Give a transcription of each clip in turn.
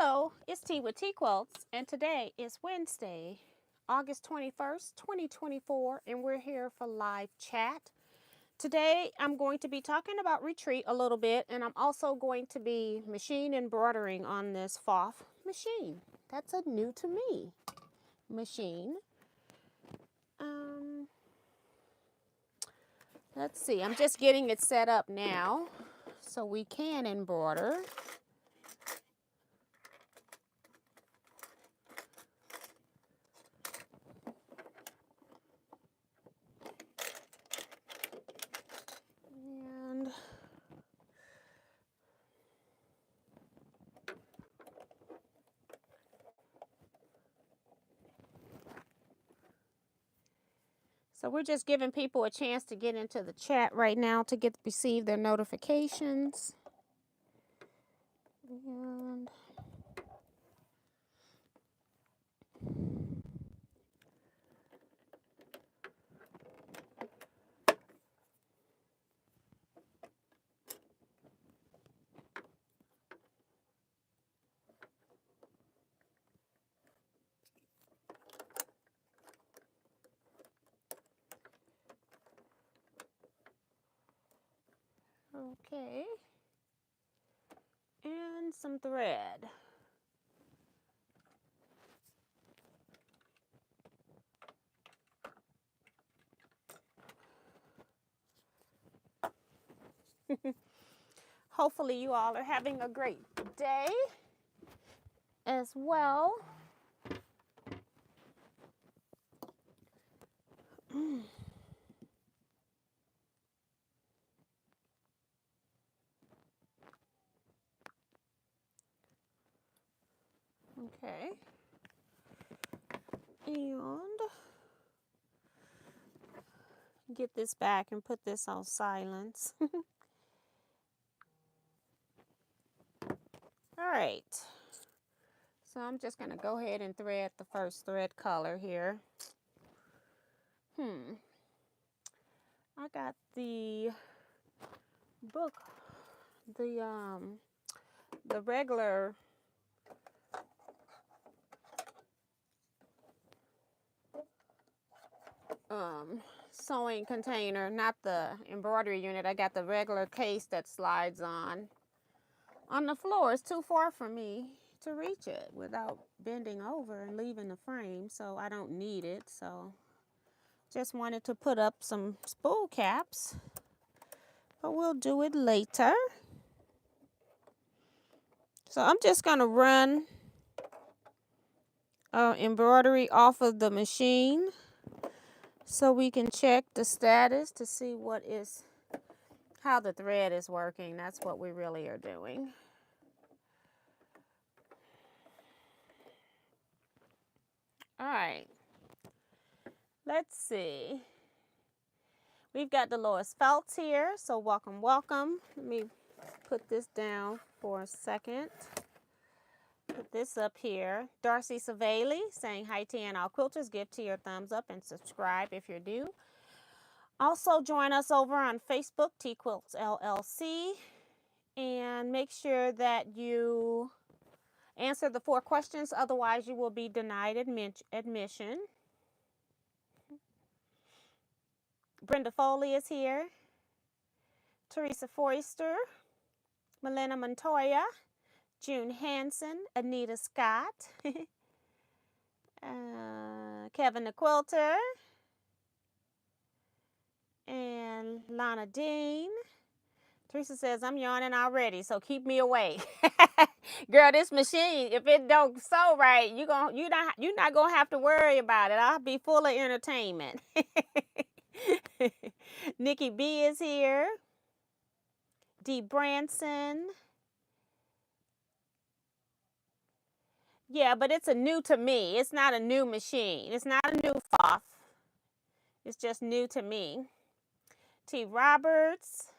Hello, it's T with Teaquilts, and today is Wednesday, August 21st, 2024, and we're here for live chat. Today, I'm going to be talking about retreat a little bit, and I'm also going to be machine embroidering on this Pfaff machine. That's a new to me machine. Let's see, I'm just getting it set up now so we can embroider. So we're just giving people a chance to get into the chat right now to receive their notifications. And okay. And some thread. Hopefully you all are having a great day as well. Okay. And get this back and put this on silence. All right. So I'm just going to go ahead and thread the first thread color here. I got the book, the regular sewing container, not the embroidery unit. I got the regular case that slides on the floor. It's too far for me to reach it without bending over and leaving the frame, so I don't need it. So just wanted to put up some spool caps, but we'll do it later. So I'm just gonna run embroidery off of the machine so we can check the status to see how the thread is working. That's what we really are doing. All right, let's see. We've got Dolores Feltz here, so welcome, welcome. Let me put this down for a second. Put this up here. Darcy Savali saying hi to and all quilters. Give T your thumbs up and subscribe if you're new. Also join us over on Facebook, Teaquilts LLC, and make sure that you answer the 4 questions, otherwise you will be denied admission. Brenda Foley is here. Teresa Forrester, Melina Montoya, June Hansen, Anita Scott, Kevin the Quilter, and Lana Dean. Teresa says, I'm yawning already, so keep me awake. Girl, this machine, if it don't sew right, you're not gonna have to worry about it. I'll be full of entertainment. Nikki B is here. Dee Branson. Yeah, but it's a new to me. It's not a new machine. It's not a new Pfaff. It's just new to me. T. Roberts.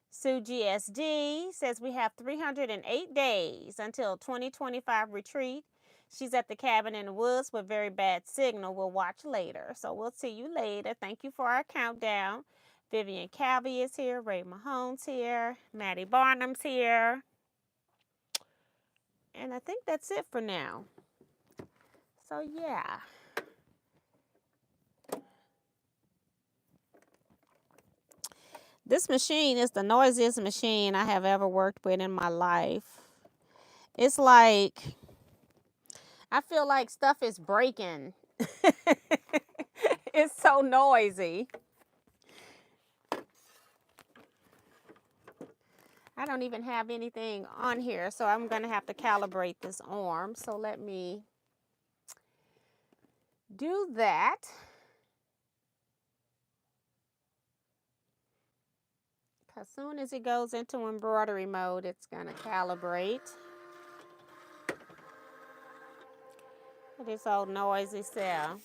Sue GSD says we have 308 days until 2025 retreat. She's at the cabin in the woods with very bad signal. We'll watch later. So we'll see you later. Thank you for our countdown. Vivian Calvi is here. Ray Mahone's here. Maddie Barnum's here. And I think that's it for now. So yeah. This machine is the noisiest machine I have ever worked with in my life. It's like, I feel like stuff is breaking. It's so noisy. I don't even have anything on here, so I'm going to have to calibrate this arm. So let me do that. As soon as it goes into embroidery mode, it's going to calibrate. This old noisy cell.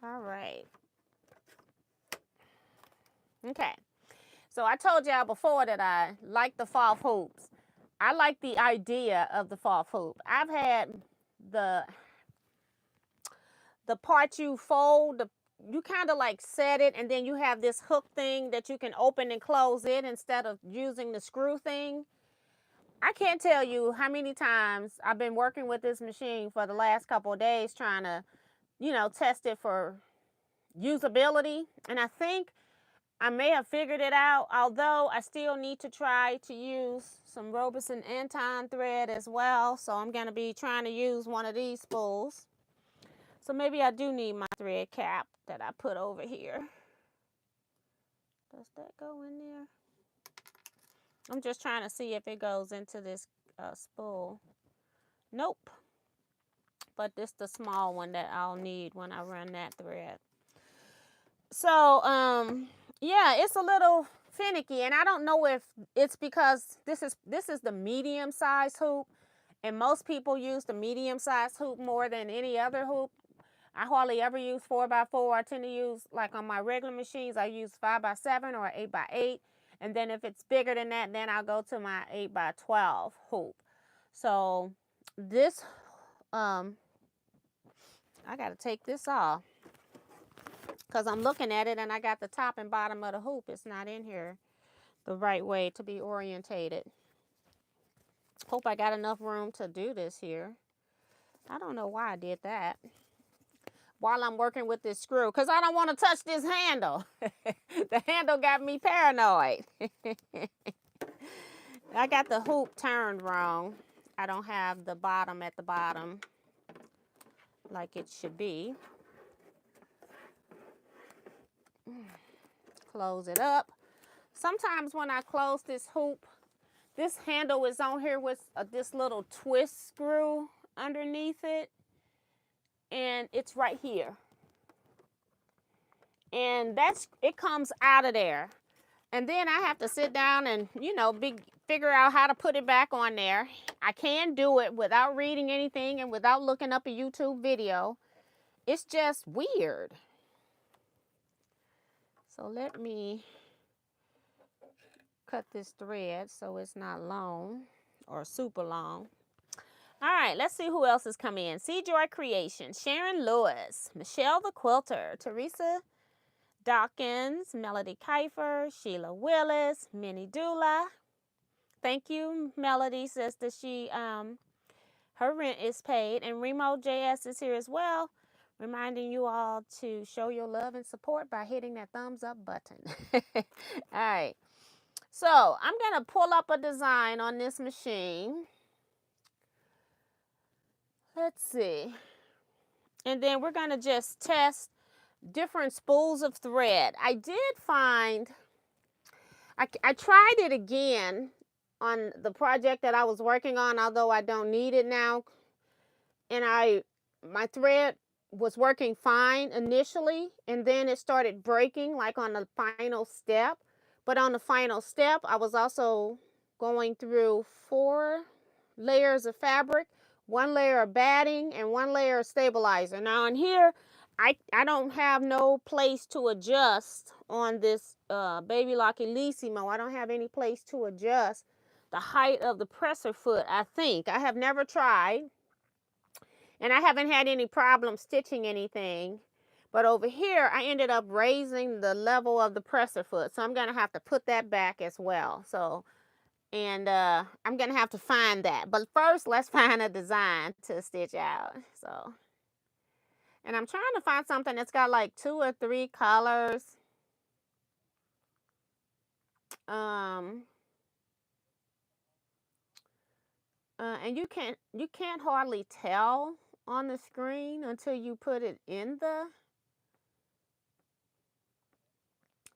All right. Okay. So I told y'all before that I like the Pfaff hoops. I like the idea of the Pfaff hoop. I've had the part you fold, you kind of like set it, and then you have this hook thing that you can open and close it instead of using the screw thing. I can't tell you how many times I've been working with this machine for the last couple of days trying to, you know, test it for usability. And I think I may have figured it out, although I still need to try to use some Robertson Anton thread as well. So I'm going to be trying to use one of these spools. So maybe I do need my thread cap that I put over here. Does that go in there? I'm just trying to see if it goes into this spool. Nope. But this is the small one that I'll need when I run that thread. So, yeah, it's a little finicky, and I don't know if it's because this is the medium size hoop, and most people use the medium size hoop more than any other hoop. I hardly ever use 4x4. I tend to use, like on my regular machines, I use 5x7 or 8x8. And then if it's bigger than that, then I'll go to my 8x12 hoop. So this, I got to take this off because I'm looking at it and I got the top and bottom of the hoop. It's not in here the right way to be orientated. Hope I got enough room to do this here. I don't know why I did that while I'm working with this screw, because I don't want to touch this handle. The handle got me paranoid. I got the hoop turned wrong. I don't have the bottom at the bottom like it should be. Close it up. Sometimes when I close this hoop, this handle is on here with this little twist screw underneath it. And it's right here. And it comes out of there. And then I have to sit down and, you know, figure out how to put it back on there. I can do it without reading anything and without looking up a YouTube video. It's just weird. So let me cut this thread so it's not long or super long. All right, let's see who else has come in. C. Joy Creation, Sharon Lewis, Michelle the Quilter, Teresa Dawkins, Melody Kiefer, Sheila Willis, Minnie Dula. Thank you, Melody says that her rent is paid. And Remo JS is here as well, reminding you all to show your love and support by hitting that thumbs up button. All right, so I'm going to pull up a design on this machine. Let's see. And then we're going to just test different spools of thread. I did find, I tried it again on the project that I was working on, although I don't need it now. And my thread was working fine initially, and then it started breaking like on the final step. But on the final step, I was also going through 4 layers of fabric, 1 layer of batting, and 1 layer of stabilizer. Now in here, I don't have no place to adjust on this Baby Lock Elissimo. I don't have any place to adjust the height of the presser foot, I think. I have never tried, and I haven't had any problem stitching anything. But over here, I ended up raising the level of the presser foot. So I'm going to have to put that back as well. So, and I'm going to have to find that. But first, let's find a design to stitch out. So, and I'm trying to find something that's got like 2 or 3 colors. And you can't hardly tell on the screen until you put it in the.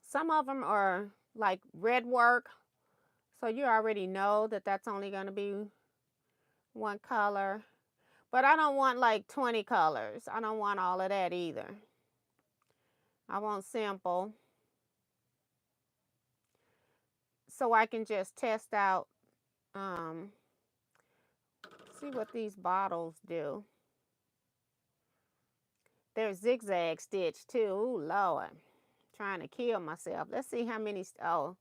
Some of them are like red work, so you already know that that's only going to be one color. But I don't want like 20 colors. I don't want all of that either. I want simple, so I can just test out, see what these bottles do. They're zigzag stitch too. Ooh, Lord. Trying to kill myself. Let's see how many. Oh,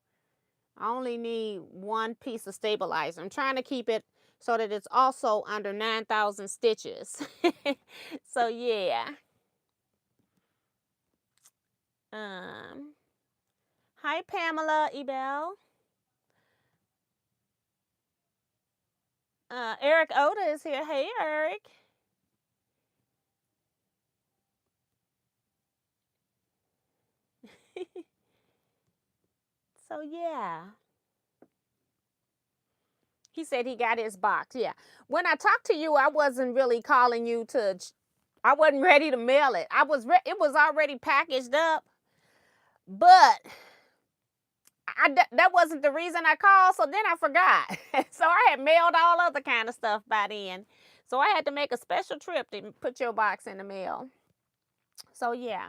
I only need 1 piece of stabilizer. I'm trying to keep it so that it's also under 9,000 stitches. So yeah. Hi Pamela Ebel. Eric Oda is here. Hey Eric. So yeah. He said he got his box. Yeah. When I talked to you, I wasn't really calling you to. I wasn't ready to mail it. It was already packaged up, but that wasn't the reason I called. So then I forgot. So I had mailed all other kind of stuff by then. So I had to make a special trip to put your box in the mail. So yeah.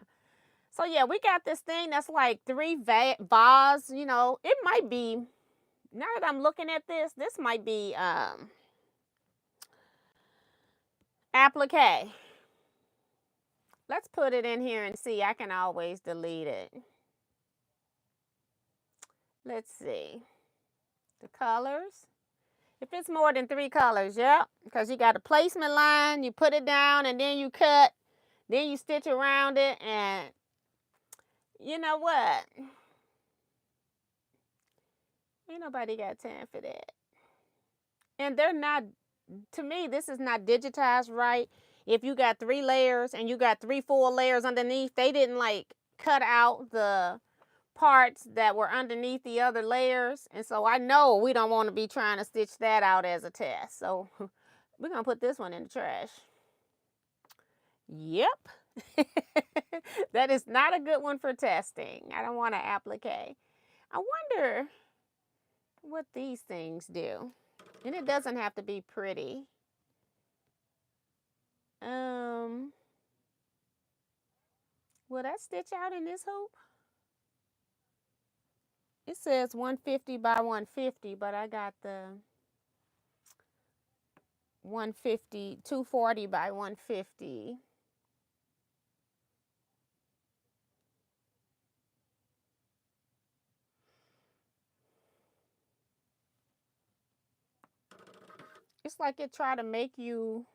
So yeah, we got this thing that's like 3 vase. You know, it might be. Now that I'm looking at this might be applique. Let's put it in here and see. I can always delete it. Let's see. The colors. If it's more than 3 colors, yep. Because you got a placement line, you put it down, and then you cut. Then you stitch around it, and you know what? Ain't nobody got time for that. And they're not, to me, this is not digitized right. If you got 3 layers and you got 3 full layers underneath, they didn't like cut out the parts that were underneath the other layers. And so I know we don't want to be trying to stitch that out as a test. So we're going to put this one in the trash. Yep. That is not a good one for testing. I don't want to applique. I wonder what these things do. And it doesn't have to be pretty. Will that stitch out in this hoop? It says 150 by 150, but I got the 150, 240 by 150. It's like it try to make you,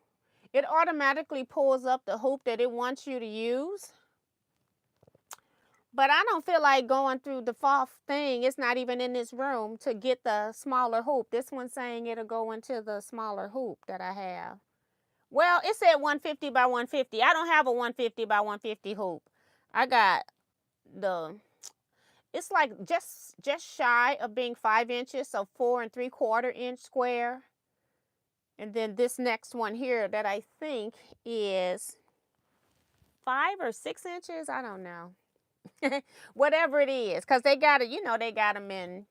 it automatically pulls up the hoop that it wants you to use. But I don't feel like going through the Pfaff thing. It's not even in this room to get the smaller hoop. This one's saying it'll go into the smaller hoop that I have. Well, it said 150 by 150. I don't have a 150 by 150 hoop. I got the, it's like just shy of being 5 inches, so 4 3/4 inch square. And then this next one here that I think is 5 or 6 inches. I don't know. Whatever it is, because they got it, you know, they got them in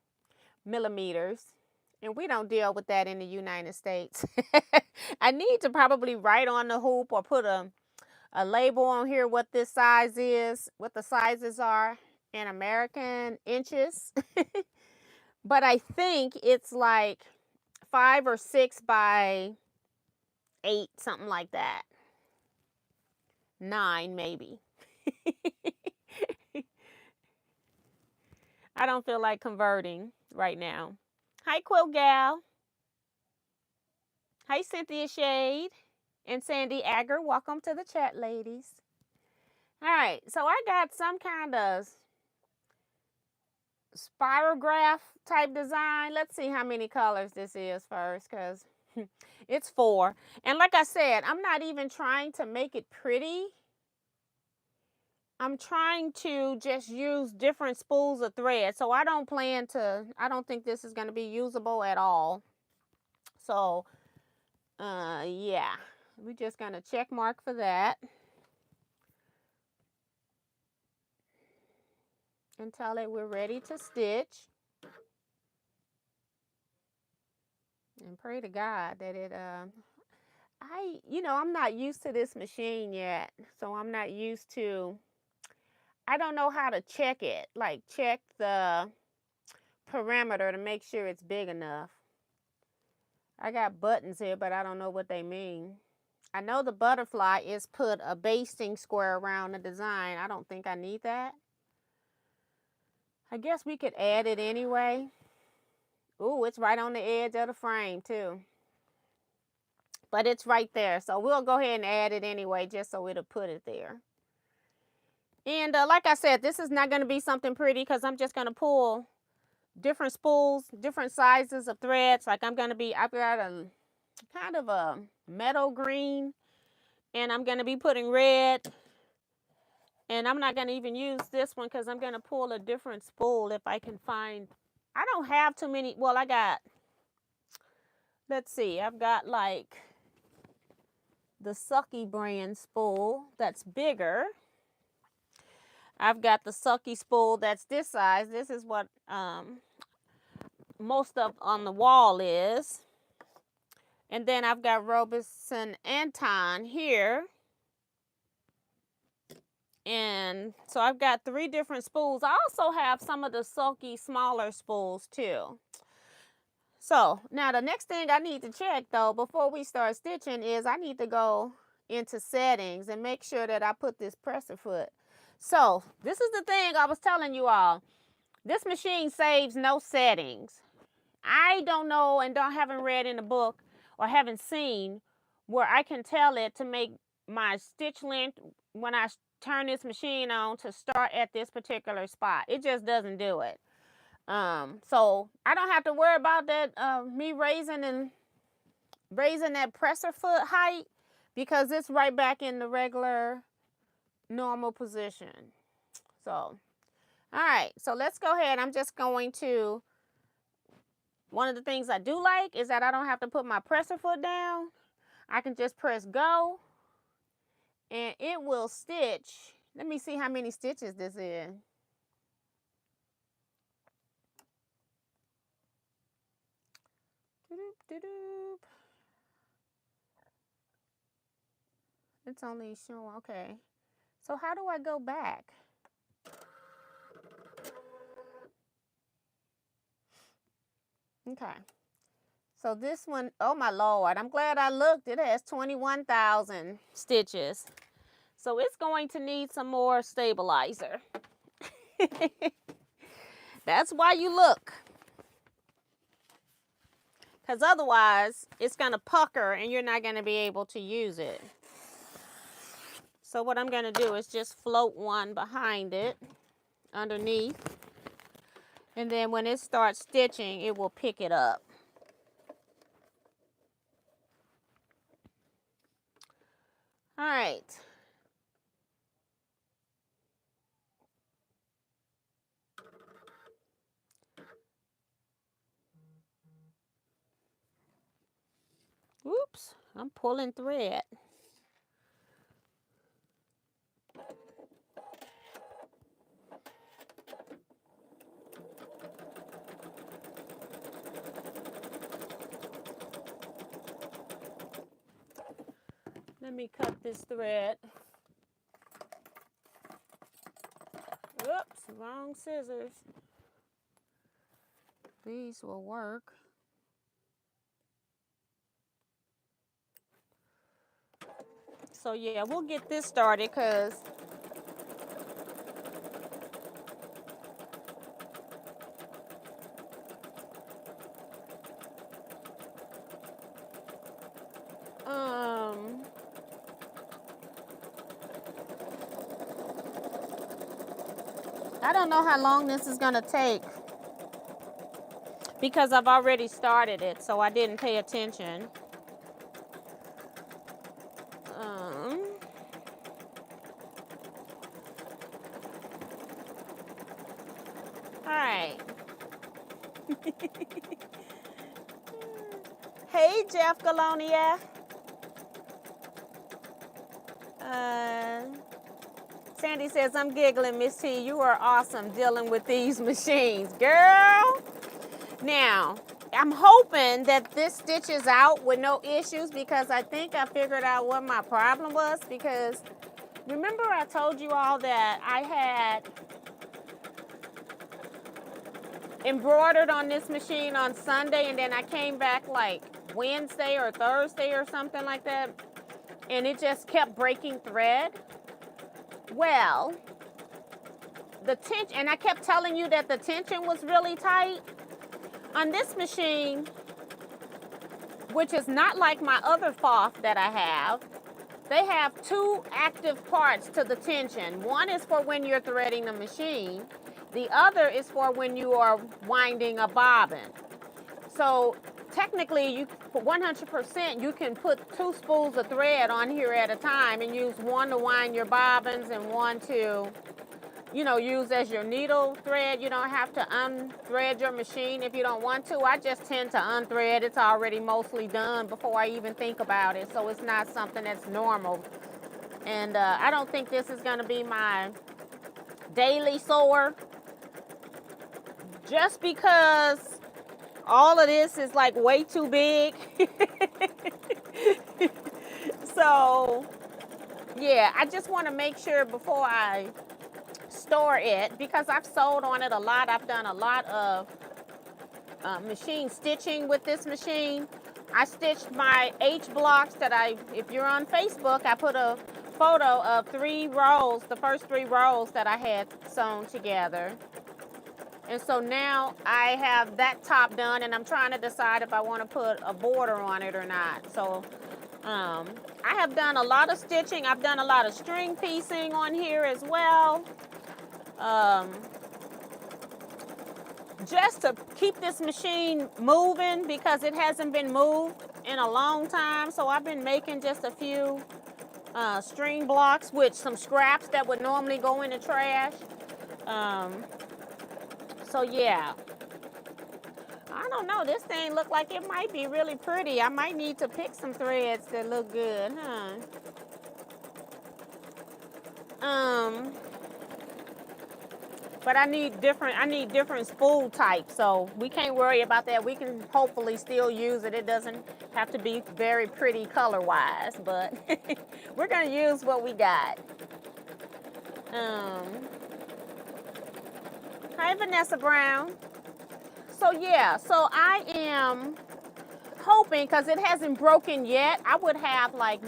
millimeters. And we don't deal with that in the United States. I need to probably write on the hoop or put a label on here what this size is, what the sizes are in American inches. But I think it's like 5 or 6 by 8, something like that. 9 maybe. I don't feel like converting right now. Hi, Quill Gal. Hi, Cynthia Shade and Sandy Agger. Welcome to the chat, ladies. All right. right, so I got some kind of spirograph type design. Let's see how many colors this is first, because it's 4. And like I said, I'm not even trying to make it pretty. I'm trying to just use different spools of thread. So I don't think this is going to be usable at all. So, yeah, we're just going to check mark for that. And tell it we're ready to stitch. And pray to God that it, I'm not used to this machine yet. So I'm not used to, I don't know how to check it. Like check the parameter to make sure it's big enough. I got buttons here, but I don't know what they mean. I know the butterfly is put a basting square around the design. I don't think I need that. I guess we could add it anyway. Ooh, it's right on the edge of the frame too. But it's right there. So we'll go ahead and add it anyway, just so it'll put it there. And like I said, this is not going to be something pretty because I'm just going to pull different spools, different sizes of threads. Like I've got a kind of a meadow green, and I'm going to be putting red. And I'm not going to even use this one because I'm going to pull a different spool if I can find. I don't have too many. Well, let's see, I've got like the Sucky brand spool that's bigger. I've got the Sucky spool that's this size. This is what most of on the wall is. And then I've got Robeson Anton here. And so I've got 3 different spools. I also have some of the Sucky smaller spools too. So now the next thing I need to check though before we start stitching is I need to go into settings and make sure that I put this presser foot. So this is the thing I was telling you all. This machine saves no settings. I don't know and haven't read in the book or haven't seen where I can tell it to make my stitch length when I turn this machine on to start at this particular spot. It just doesn't do it. So I don't have to worry about that, me raising that presser foot height because it's right back in the regular normal position. So, all right, so let's go ahead. I'm just going to, one of the things I do like is that I don't have to put my presser foot down. I can just press go and it will stitch. Let me see how many stitches this is. It's only showing, okay. So how do I go back? Okay. So this one, oh my Lord, I'm glad I looked. It has 21,000 stitches. So it's going to need some more stabilizer. That's why you look. Because otherwise, it's going to pucker and you're not going to be able to use it. So what I'm going to do is just float one behind it, underneath. And then when it starts stitching, it will pick it up. All right. Oops, I'm pulling thread. Let me cut this thread. Oops, wrong scissors. These will work. So yeah, we'll get this started because I don't know how long this is gonna take because I've already started it, so I didn't pay attention. All right. Hey, Jeff Galonia. Sandy says, I'm giggling, Miss T. You are awesome dealing with these machines. Girl. Now, I'm hoping that this stitches out with no issues because I think I figured out what my problem was. Because remember I told you all that I had embroidered on this machine on Sunday and then I came back like Wednesday or Thursday or something like that and it just kept breaking thread. Well, the tension, and I kept telling you that the tension was really tight. On this machine, which is not like my other Pfaff that I have, they have two active parts to the tension. One is for when you're threading the machine. The other is for when you are winding a bobbin. So technically, you 100% you can put two spools of thread on here at a time and use one to wind your bobbins and one to, you know, use as your needle thread. You don't have to unthread your machine if you don't want to. I just tend to unthread. It's already mostly done before I even think about it, so it's not something that's normal. And I don't think this is going to be my daily sewer, just because all of this is like way too big. So yeah, I just want to make sure before I store it, because I've sewed on it a lot. I've done a lot of machine stitching with this machine. I stitched my H blocks that if you're on Facebook, I put a photo of 3 rows, the first 3 rows that I had sewn together. And so now I have that top done and I'm trying to decide if I want to put a border on it or not. So I have done a lot of stitching. I've done a lot of string piecing on here as well. Just to keep this machine moving because it hasn't been moved in a long time. So I've been making just a few string blocks with some scraps that would normally go in the trash. So yeah, I don't know. This thing look like it might be really pretty. I might need to pick some threads that look good, huh? But I need different spool types, so we can't worry about that. We can hopefully still use it. It doesn't have to be very pretty color-wise, but we're gonna use what we got. Hi, Vanessa Brown. So yeah, so I am hoping, because it hasn't broken yet, I would have like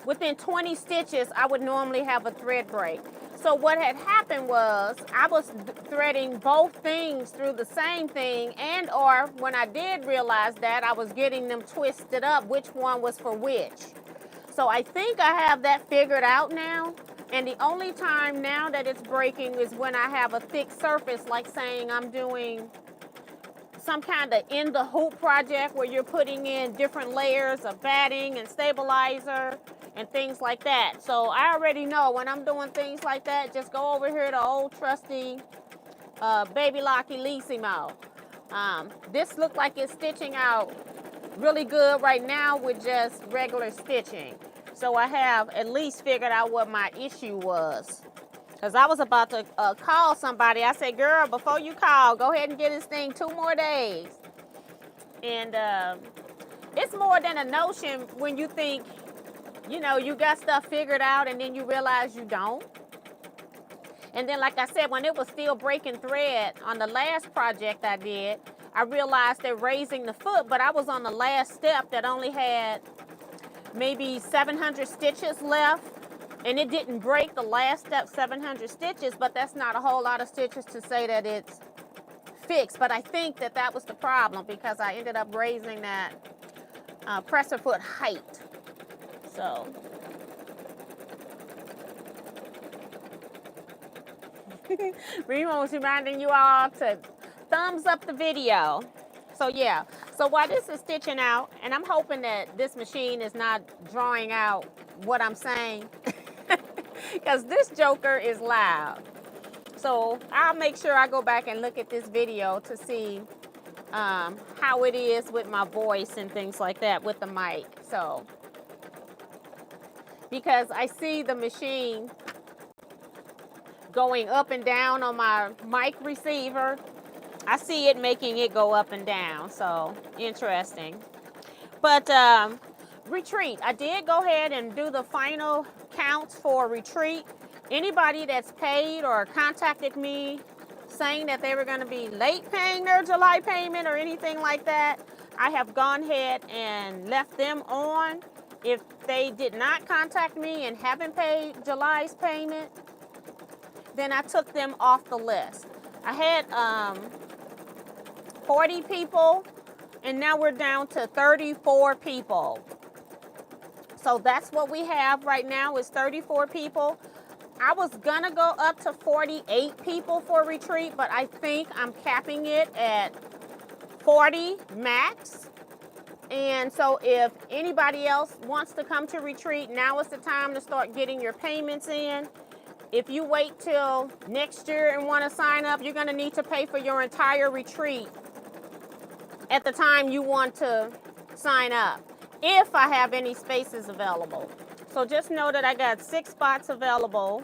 within 20 stitches, I would normally have a thread break. So what had happened was I was threading both things through the same thing, and or when I did realize that, I was getting them twisted up, which one was for which. So I think I have that figured out now. And the only time now that it's breaking is when I have a thick surface, like saying I'm doing some kind of in the hoop project where you're putting in different layers of batting and stabilizer and things like that. So I already know when I'm doing things like that, just go over here to old trusty Baby Lock Elissimo. This looked like it's stitching out really good right now with just regular stitching. So I have at least figured out what my issue was. Because I was about to call somebody. I said, girl, before you call, go ahead and get this thing 2 more days. And it's more than a notion when you think, you know, you got stuff figured out and then you realize you don't. And then, like I said, when it was still breaking thread on the last project I did, I realized that raising the foot, but I was on the last step that only had maybe 700 stitches left, and it didn't break the last step 700 stitches, but that's not a whole lot of stitches to say that it's fixed. But I think that that was the problem because I ended up raising that presser foot height. So reminding you all to thumbs up the video. So yeah, so while this is stitching out, and I'm hoping that this machine is not drawing out what I'm saying, because this joker is loud. So I'll make sure I go back and look at this video to see how it is with my voice and things like that with the mic. So, because I see the machine going up and down on my mic receiver. I see it making it go up and down. So, interesting. But retreat, I did go ahead and do the final counts for retreat. Anybody that's paid or contacted me saying that they were going to be late paying their July payment or anything like that, I have gone ahead and left them on. If they did not contact me and haven't paid July's payment, then I took them off the list. I had 40 people, and now we're down to 34 people. So that's what we have right now is 34 people. I was gonna go up to 48 people for retreat, but I think I'm capping it at 40 max. And so if anybody else wants to come to retreat, now is the time to start getting your payments in. If you wait till next year and want to sign up, you're gonna need to pay for your entire retreat at the time you want to sign up, if I have any spaces available. So just know that I got 6 spots available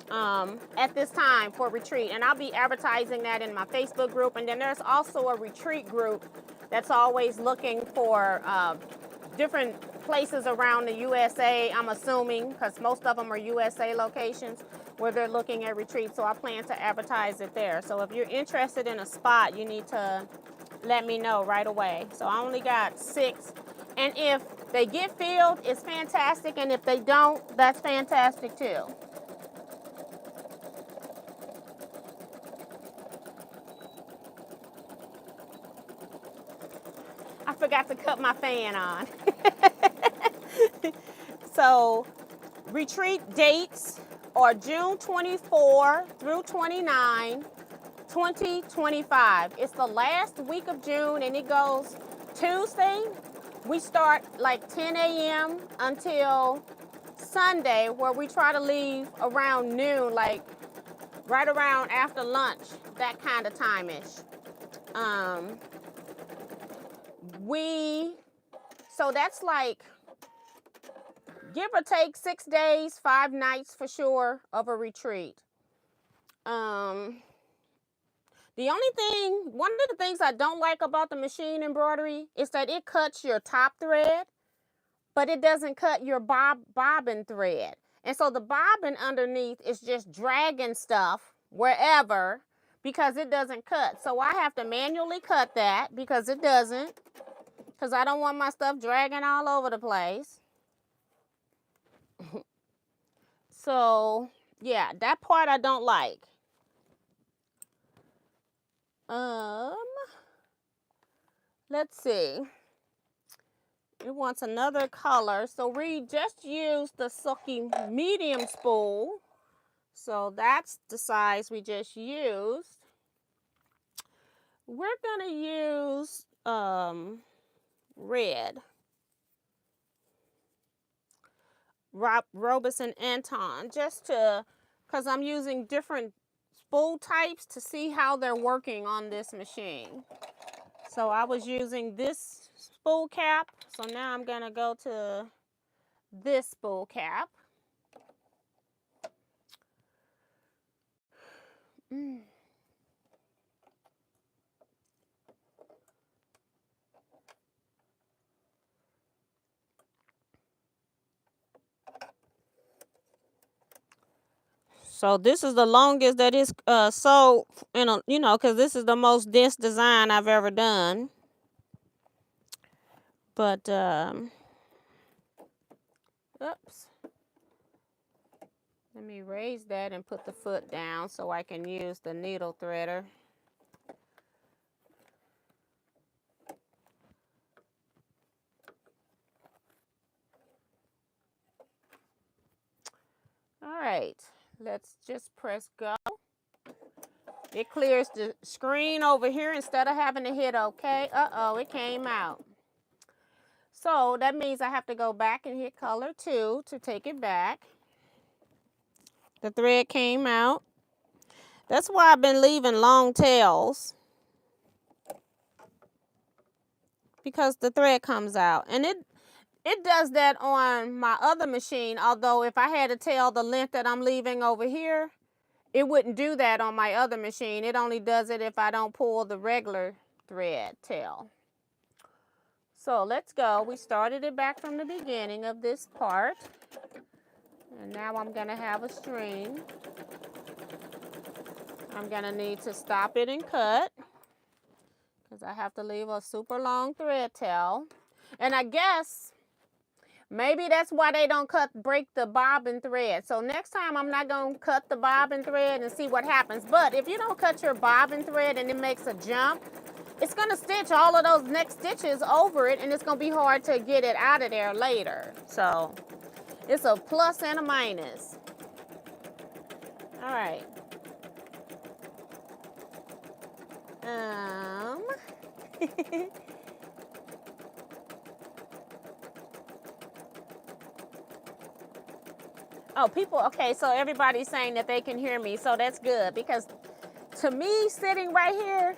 at this time for retreat, and I'll be advertising that in my Facebook group. And then there's also a retreat group that's always looking for different places around the USA, I'm assuming, because most of them are USA locations where they're looking at retreats. So I plan to advertise it there. So if you're interested in a spot, you need to let me know right away. So I only got 6. And if they get filled, it's fantastic. And if they don't, that's fantastic too. I forgot to cut my fan on. So retreat dates are June 24 through 29, 2025. It's the last week of June, and it goes Tuesday. We start like 10 a.m. until Sunday, where we try to leave around noon, like right around after lunch, that kind of time-ish. So that's like, give or take 6 days, 5 nights for sure of a retreat. The only thing, one of the things I don't like about the machine embroidery is that it cuts your top thread, but it doesn't cut your bobbin thread. And so the bobbin underneath is just dragging stuff wherever because it doesn't cut. So I have to manually cut that because it doesn't, because I don't want my stuff dragging all over the place. So yeah, that part I don't like. Let's see. It wants another color. So we just used the silky medium spool. So that's the size we just used. We're gonna use red. Robeson Anton, just to, because I'm using different spool types to see how they're working on this machine. So I was using this spool cap, so now I'm gonna go to this spool cap. So this is the longest that is sold, because this is the most dense design I've ever done. But oops. Let me raise that and put the foot down so I can use the needle threader. All right, let's just press go. It clears the screen over here instead of having to hit OK. Uh-oh, it came out. So that means I have to go back and hit color 2 to take it back. The thread came out. That's why I've been leaving long tails, because the thread comes out. And it does that on my other machine, although if I had to tell the length that I'm leaving over here, it wouldn't do that on my other machine. It only does it if I don't pull the regular thread tail. So let's go. We started it back from the beginning of this part. And now I'm going to have a string. I'm going to need to stop it and cut, because I have to leave a super long thread tail. And I guess maybe that's why they don't break the bobbin thread. So next time I'm not going to cut the bobbin thread and see what happens. But if you don't cut your bobbin thread and it makes a jump, it's going to stitch all of those next stitches over it, and it's going to be hard to get it out of there later. So it's a plus and a minus. All right. Oh, people, okay, so everybody's saying that they can hear me, so that's good, because to me, sitting right here,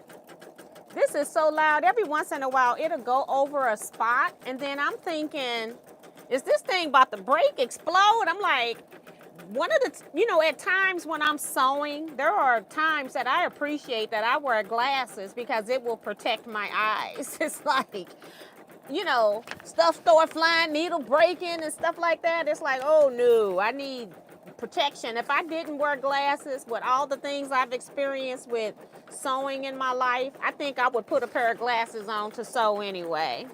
this is so loud. Every once in a while, it'll go over a spot, and then I'm thinking, is this thing about to break, explode? I'm like, one of the, you know, at times when I'm sewing, there are times that I appreciate that I wear glasses, because it will protect my eyes. It's like, you know, stuff start flying, needle breaking and stuff like that. It's like, oh no, I need protection. If I didn't wear glasses, with all the things I've experienced with sewing in my life, I think I would put a pair of glasses on to sew anyway.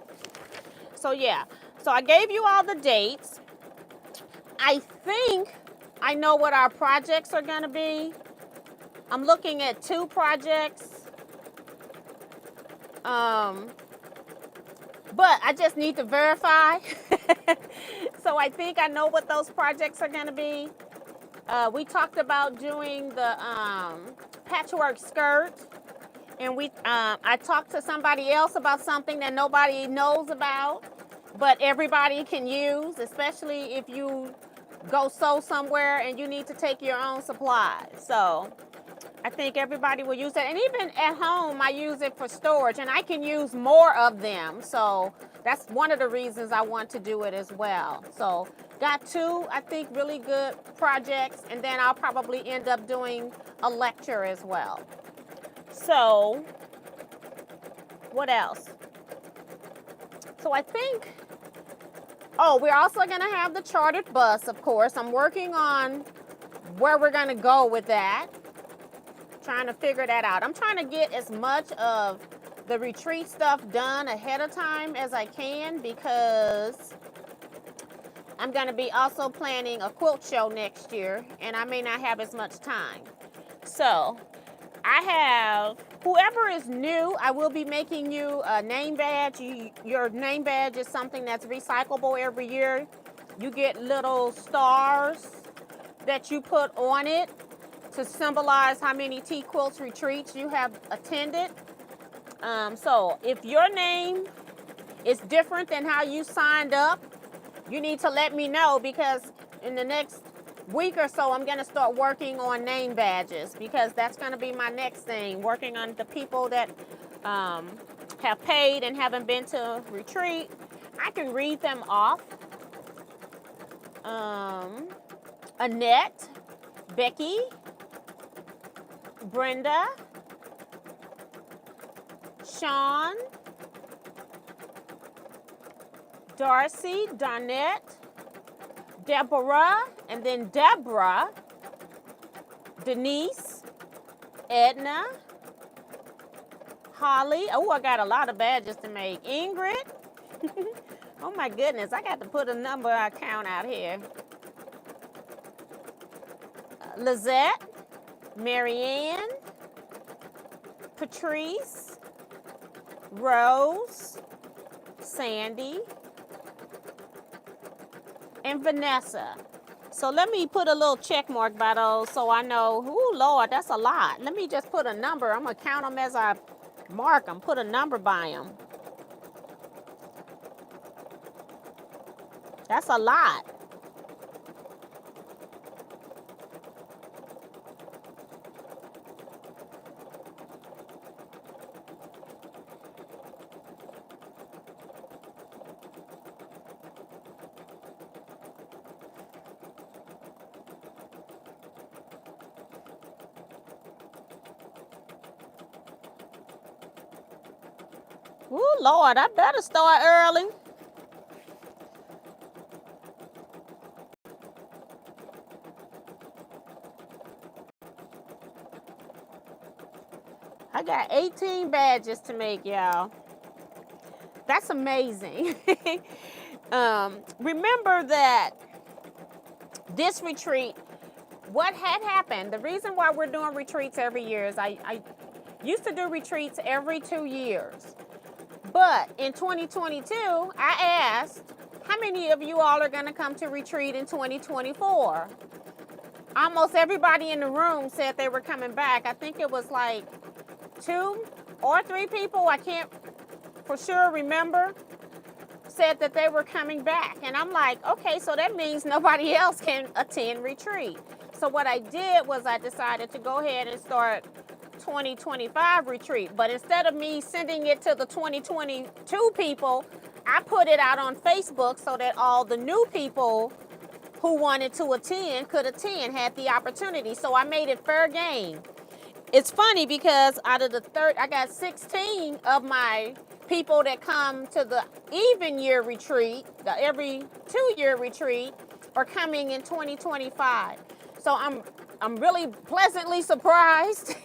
So yeah, so I gave you all the dates. I think I know what our projects are gonna be. I'm looking at 2 projects. But I just need to verify. So I think I know what those projects are going to be. We talked about doing the patchwork skirt. And I talked to somebody else about something that nobody knows about, but everybody can use, especially if you go sew somewhere and you need to take your own supplies. So I think everybody will use that. And even at home, I use it for storage, and I can use more of them. So that's one of the reasons I want to do it as well. So got 2, I think, really good projects, and then I'll probably end up doing a lecture as well. So what else? So I think, oh, we're also going to have the chartered bus, of course. I'm working on where we're going to go with that. Trying to figure that out. I'm trying to get as much of the retreat stuff done ahead of time as I can, because I'm going to be also planning a quilt show next year, and I may not have as much time. So I have, whoever is new, I will be making you a name badge. Your name badge is something that's recyclable every year. You get little stars that you put on it to symbolize how many Teaquilts retreats you have attended. So if your name is different than how you signed up, you need to let me know, because in the next week or so, I'm going to start working on name badges, because that's going to be my next thing, working on the people that have paid and haven't been to retreat. I can read them off. Annette, Becky, Brenda, Sean, Darcy, Donette, Deborah, and then Deborah, Denise, Edna, Holly. Oh, I got a lot of badges to make. Ingrid. Oh my goodness, I got to put a number count out here. Lizette, Marianne, Patrice, Rose, Sandy, and Vanessa. So let me put a little check mark by those so I know, oh Lord, that's a lot. Let me just put a number. I'm going to count them as I mark them, put a number by them. That's a lot. Oh Lord, I better start early. I got 18 badges to make, y'all. That's amazing. Remember that this retreat, what had happened, the reason why we're doing retreats every year is I used to do retreats every 2 years. But in 2022, I asked, how many of you all are going to come to retreat in 2024? Almost everybody in the room said they were coming back. I think it was like 2 or 3 people, I can't for sure remember, said that they were coming back. And I'm like, okay, so that means nobody else can attend retreat. So what I did was I decided to go ahead and start 2025 retreat. But instead of me sending it to the 2022 people, I put it out on Facebook so that all the new people who wanted to attend could attend, had the opportunity. So I made it fair game. It's funny because out of the I got 16 of my people that come to the even year retreat, the every 2-year retreat, are coming in 2025. So I'm really pleasantly surprised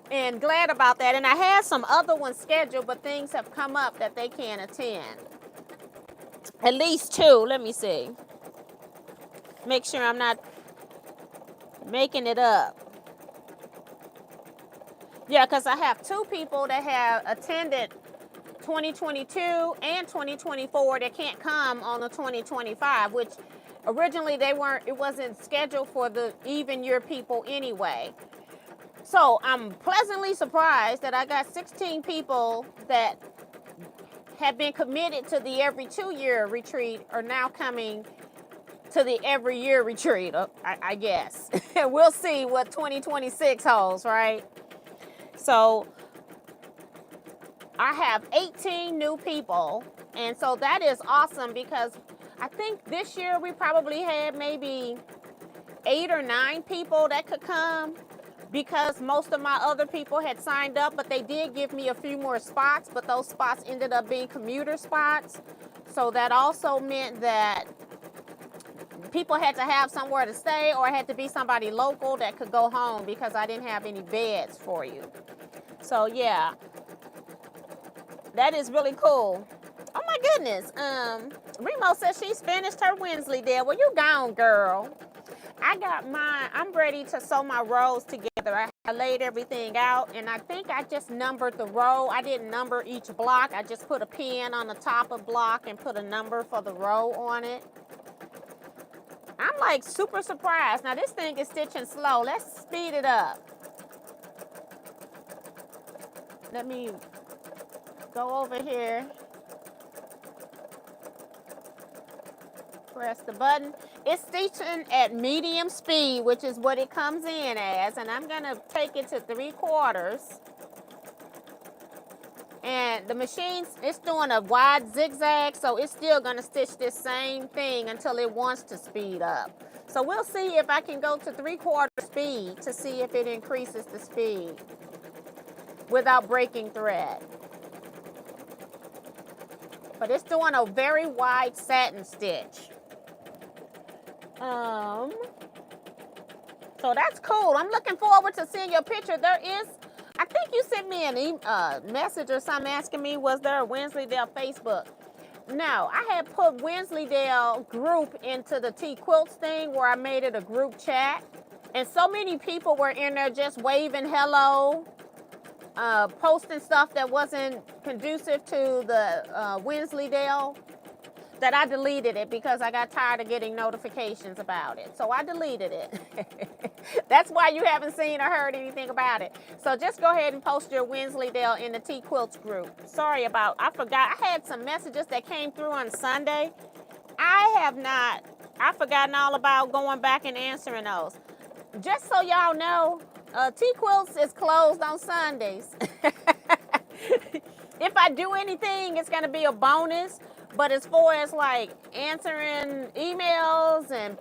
and glad about that. And I had some other ones scheduled, but things have come up that they can't attend. At least 2. Let me see. Make sure I'm not making it up. Yeah, because I have 2 people that have attended 2022 and 2024 that can't come on the 2025, which originally it wasn't scheduled for the even year people anyway. So I'm pleasantly surprised that I got 16 people that have been committed to the every 2-year retreat are now coming to the every year retreat, I guess. We'll see what 2026 holds, right? So I have 18 new people, and so that is awesome because I think this year we probably had maybe 8 or 9 people that could come because most of my other people had signed up, but they did give me a few more spots, but those spots ended up being commuter spots. So that also meant that people had to have somewhere to stay, or it had to be somebody local that could go home because I didn't have any beds for you. So yeah, that is really cool. Oh my goodness. Remo says she's finished her Wensleydale. Well, you gone, girl. I got I'm ready to sew my rows together. I laid everything out, and I think I just numbered the row. I didn't number each block. I just put a pin on the top of block and put a number for the row on it. I'm like super surprised. Now this thing is stitching slow. Let's speed it up. Let me go over here. Press the button. It's stitching at medium speed, which is what it comes in as. And I'm going to take it to 3/4. And the machine, it's doing a wide zigzag, so it's still going to stitch this same thing until it wants to speed up. So we'll see if I can go to 3/4 speed to see if it increases the speed without breaking thread. But it's doing a very wide satin stitch. So that's cool. I'm looking forward to seeing your picture. There is, I think you sent me a message or something asking me, was there a Wensleydale Facebook? No, I had put Wensleydale group into the Teaquilts thing where I made it a group chat. And so many people were in there just waving hello, posting stuff that wasn't conducive to the Wensleydale that I deleted it because I got tired of getting notifications about it. So I deleted it. That's why you haven't seen or heard anything about it. So just go ahead and post your Wensleydale in the Teaquilts group. Sorry about, I forgot. I had some messages that came through on Sunday. I've forgotten all about going back and answering those. Just so y'all know, Teaquilts is closed on Sundays. If I do anything, it's going to be a bonus. But as far as like answering emails and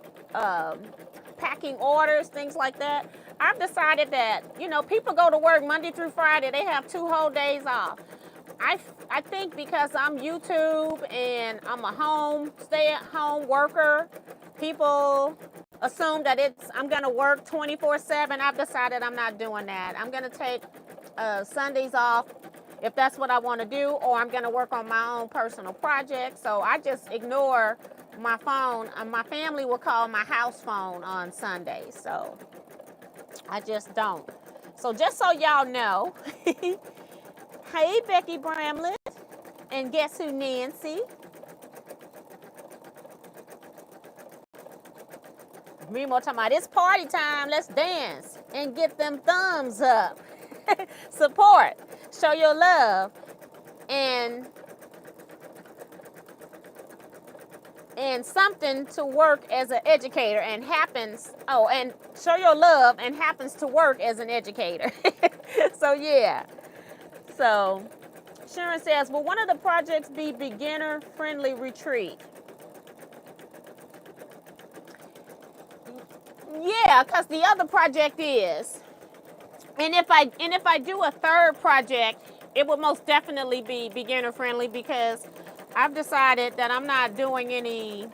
packing orders, things like that, I've decided that, you know, people go to work Monday through Friday. They have 2 whole days off. I think because I'm YouTube and I'm a stay-at-home worker, people assume that I'm going to work 24/7. I've decided I'm not doing that. I'm going to take Sundays off if that's what I want to do, or I'm going to work on my own personal project. So I just ignore my phone. My family will call my house phone on Sundays, so I just don't. So just so y'all know, hey, Becky Bramlett, and guess who, Nancy? Mimo talking about it's party time. Let's dance and get them thumbs up. Support, show your love, and something to work as an educator and show your love and happens to work as an educator. So yeah. So Sharon says, will one of the projects be beginner-friendly retreat? Yeah, because the other project is. And if I do a third project, it would most definitely be beginner-friendly because I've decided that I'm not doing any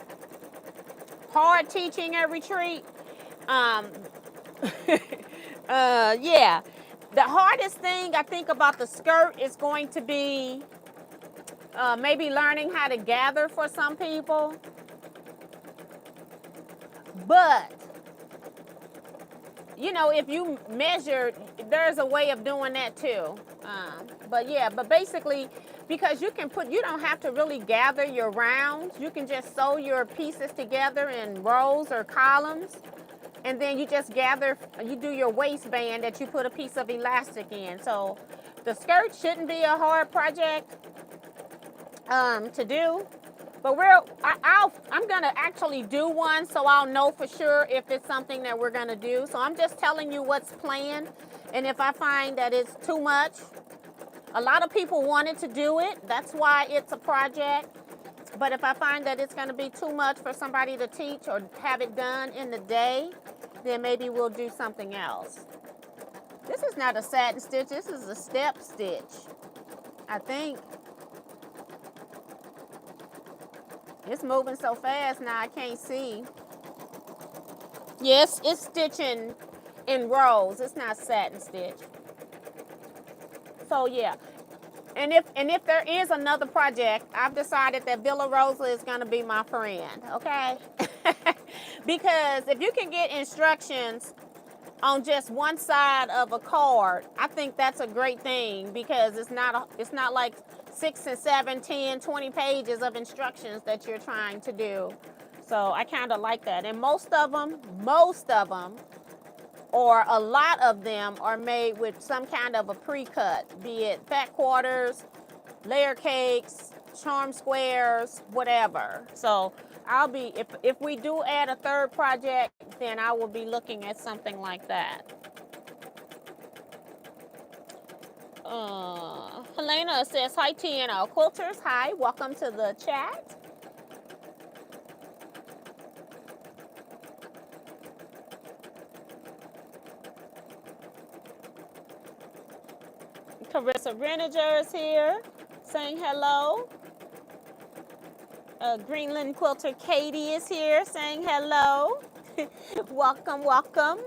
hard teaching at retreat. Yeah. The hardest thing I think about the skirt is going to be maybe learning how to gather for some people. But, you know, if you measure, there's a way of doing that too. But basically, because you don't have to really gather your rounds. You can just sew your pieces together in rows or columns. And then you just you do your waistband that you put a piece of elastic in. So the skirt shouldn't be a hard project to do. But I'm going to actually do one so I'll know for sure if it's something that we're going to do. So I'm just telling you what's planned. And if I find that it's too much, a lot of people wanted to do it. That's why it's a project. But if I find that it's going to be too much for somebody to teach or have it done in the day, then maybe we'll do something else. This is not a satin stitch. This is a step stitch, I think. It's moving so fast now I can't see. Yes, it's stitching in rows. It's not satin stitch. So yeah. And if there is another project, I've decided that Villa Rosa is going to be my friend, okay? Because if you can get instructions on just one side of a card, I think that's a great thing because it's not like 6 and 7, 10, 20 pages of instructions that you're trying to do. So I kind of like that. And most of them, or a lot of them are made with some kind of a pre-cut, be it fat quarters, layer cakes, charm squares, whatever. So I'll be, if we do add a third project, then I will be looking at something like that. Helena says, hi TNO Quilters, hi, welcome to the chat. Carissa Reninger is here, saying hello. Greenland Quilter Katie is here, saying hello. Welcome, welcome.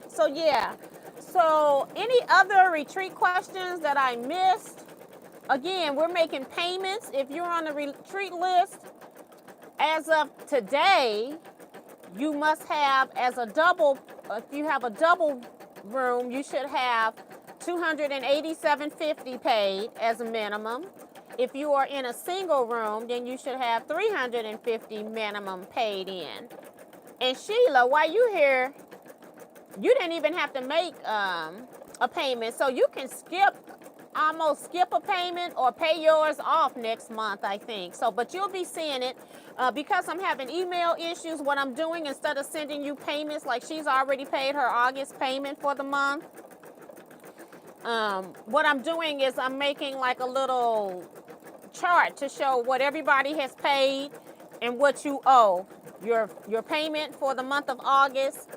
So yeah, so any other retreat questions that I missed? Again, we're making payments. If you're on the retreat list, as of today, you must have if you have a double room, you should have $287.50 paid as a minimum. If you are in a single room, then you should have $350 minimum paid in. And Sheila, while you here, you didn't even have to make a payment, so you can almost skip a payment or pay yours off next month, I think. So, but you'll be seeing it. Because I'm having email issues, what I'm doing, instead of sending you payments, like she's already paid her August payment for the month, what I'm doing is I'm making like a little chart to show what everybody has paid and what you owe. Your payment for the month of August,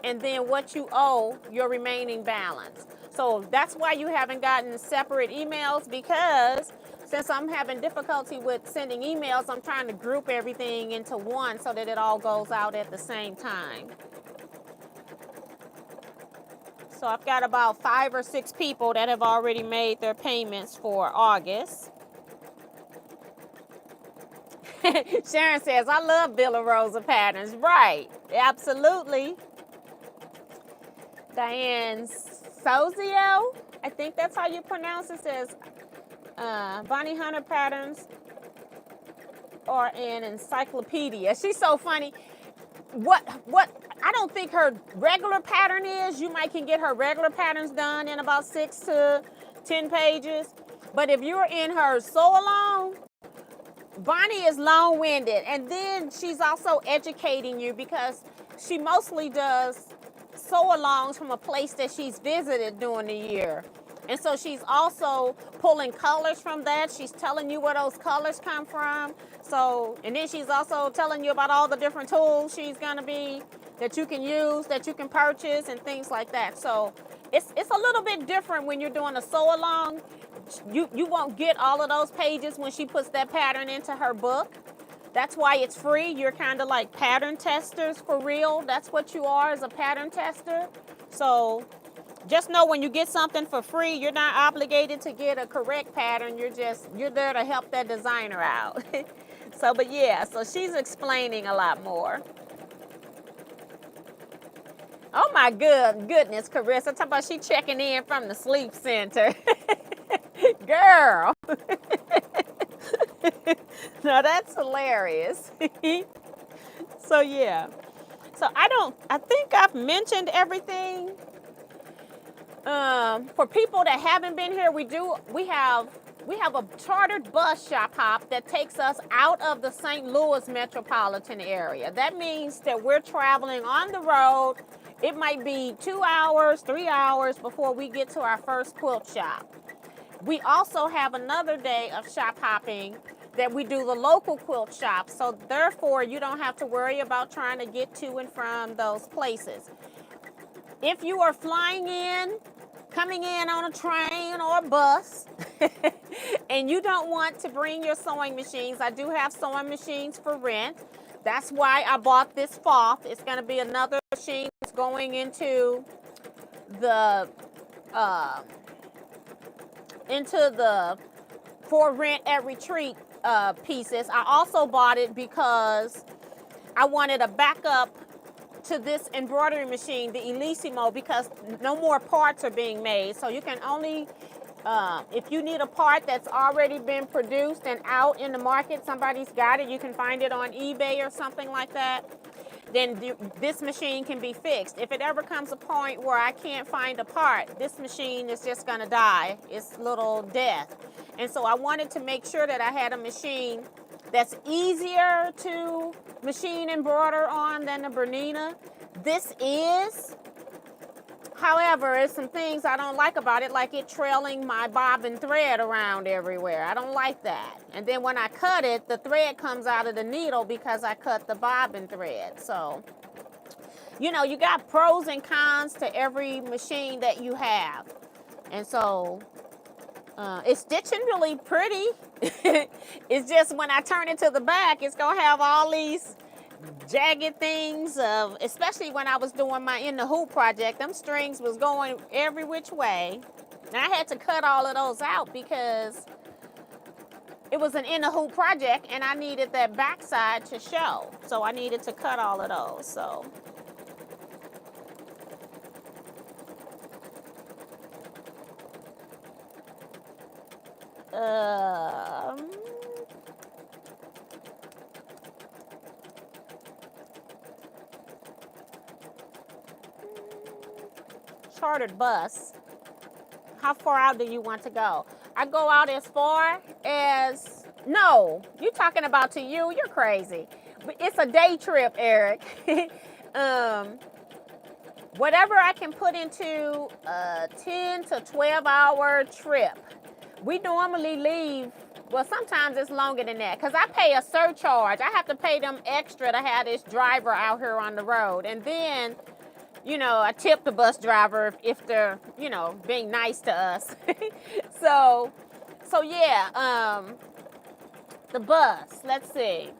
and then what you owe, your remaining balance. So that's why you haven't gotten separate emails, because since I'm having difficulty with sending emails, I'm trying to group everything into one so that it all goes out at the same time. So I've got about 5 or 6 people that have already made their payments for August. Sharon says, I love Villa Rosa patterns. Right, absolutely. Diane Sozio, I think that's how you pronounce it, says Bonnie Hunter patterns are an encyclopedia. She's so funny. What I don't think her regular pattern is. You might can get her regular patterns done in about 6 to 10 pages. But if you're in her sew along, Bonnie is long-winded. And then she's also educating you, because she mostly does sew-alongs from a place that she's visited during the year. And so she's also pulling colors from that. She's telling you where those colors come from. So, and then she's also telling you about all the different tools she's gonna be, that you can use, that you can purchase, and things like that. So it's a little bit different when you're doing a sew-along. You won't get all of those pages when she puts that pattern into her book. That's why it's free. You're kind of like pattern testers for real. That's what you are, as a pattern tester. So just know, when you get something for free, you're not obligated to get a correct pattern. You're there to help that designer out. So, but yeah, so she's explaining a lot more. Oh my goodness, Carissa, talking about she checking in from the sleep center. Girl. No, that's hilarious. So yeah. So I think I've mentioned everything. For people that haven't been here, we have a chartered bus shop hop that takes us out of the St. Louis metropolitan area. That means that we're traveling on the road. It might be 2 hours, 3 hours before we get to our first quilt shop. We also have another day of shop hopping that we do the local quilt shops. So therefore, you don't have to worry about trying to get to and from those places. If you are flying in, coming in on a train or a bus, and you don't want to bring your sewing machines, I do have sewing machines for rent. That's why I bought this Pfaff. It's going to be another machine that's going into the for rent at retreat pieces. I also bought it because I wanted a backup to this embroidery machine, the Elissimo, because no more parts are being made. So you can only, if you need a part that's already been produced and out in the market, somebody's got it, you can find it on eBay or something like that, then this machine can be fixed. If it ever comes a point where I can't find a part, this machine is just gonna die. It's little death. And so I wanted to make sure that I had a machine that's easier to machine embroider on than the Bernina. This is. However, there's some things I don't like about it, like it trailing my bobbin thread around everywhere. I don't like that. And then when I cut it, the thread comes out of the needle because I cut the bobbin thread. So, you know, you got pros and cons to every machine that you have. And so, it's stitching really pretty. It's just when I turn it to the back, it's going to have all these jagged things, especially when I was doing my in the hoop project. Them strings was going every which way. And I had to cut all of those out because it was an in the hoop project and I needed that backside to show. So I needed to cut all of those. So chartered bus, how far out do you want to go? I go out as far as, no, you're talking about to you, you're crazy. It's a day trip, Eric. Whatever I can put into a 10 to 12 hour trip. We normally leave, well, sometimes it's longer than that because I pay a surcharge. I have to pay them extra to have this driver out here on the road. And then, you know, I tip the bus driver if they're, you know, being nice to us. so yeah, the bus, let's see.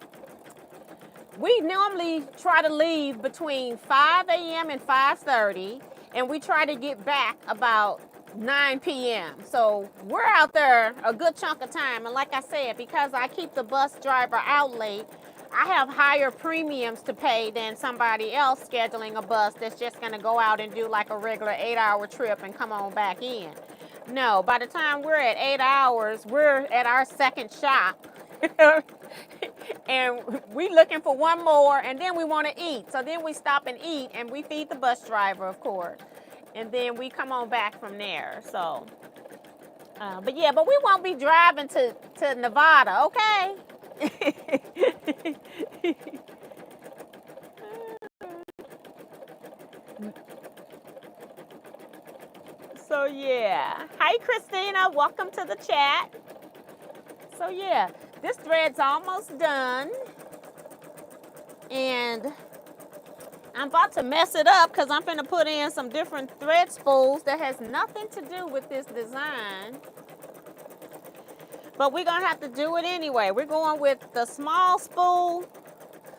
We normally try to leave between 5 a.m. and 5:30, and we try to get back about 9 p.m. So we're out there a good chunk of time. And like I said, because I keep the bus driver out late, I have higher premiums to pay than somebody else scheduling a bus that's just going to go out and do like a regular 8-hour trip and come on back in. No, by the time we're at 8 hours, we're at our second shop. And we looking for one more, and then we want to eat. So then we stop and eat, and we feed the bus driver, of course. And then we come on back from there. So, but we won't be driving to Nevada, okay? So yeah. Hi, Christina. Welcome to the chat. So yeah, this thread's almost done. And I'm about to mess it up because I'm going to put in some different thread spools that has nothing to do with this design. But we're going to have to do it anyway. We're going with the small spool.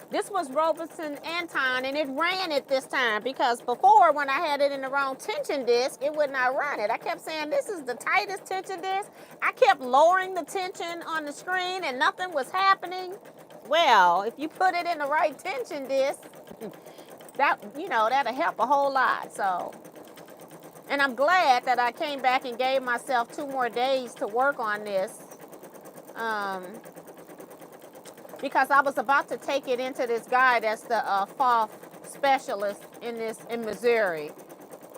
This was Robertson Anton, and it ran it this time because before, when I had it in the wrong tension disc, it would not run it. I kept saying, this is the tightest tension disc. I kept lowering the tension on the screen, and nothing was happening. Well, if you put it in the right tension disc, that'll help a whole lot. So, and I'm glad that I came back and gave myself 2 more days to work on this. Because I was about to take it into this guy that's the Pfaff specialist in Missouri.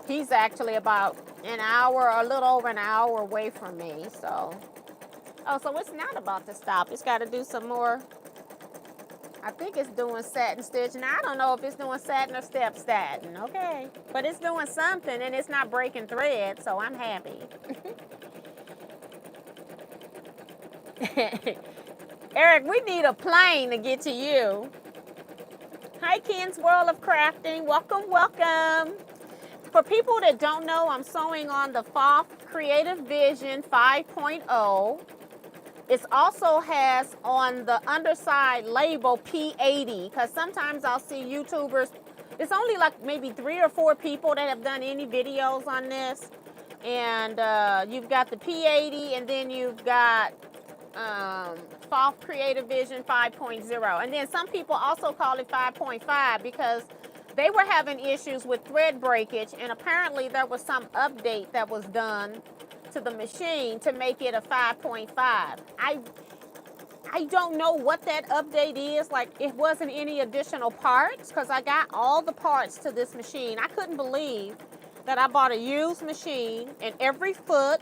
He's actually about an hour, a little over an hour away from me. So, so it's not about to stop. It's got to do some more. I think it's doing satin stitch. Now, I don't know if it's doing satin or step satin, okay? But it's doing something, and it's not breaking thread, so I'm happy. Eric, we need a plane to get to you. Hi, Ken's World of Crafting. Welcome, welcome. For people that don't know, I'm sewing on the Pfaff Creative Vision 5.0. It also has on the underside label P80, because sometimes I'll see YouTubers. It's only like maybe 3 or 4 people that have done any videos on this. And you've got the P80, and then you've got Pfaff Creative Vision 5.0. And then some people also call it 5.5 because they were having issues with thread breakage, and apparently there was some update that was done to the machine to make it a 5.5. I don't know what that update is. Like, it wasn't any additional parts because I got all the parts to this machine. I couldn't believe that I bought a used machine, and every foot,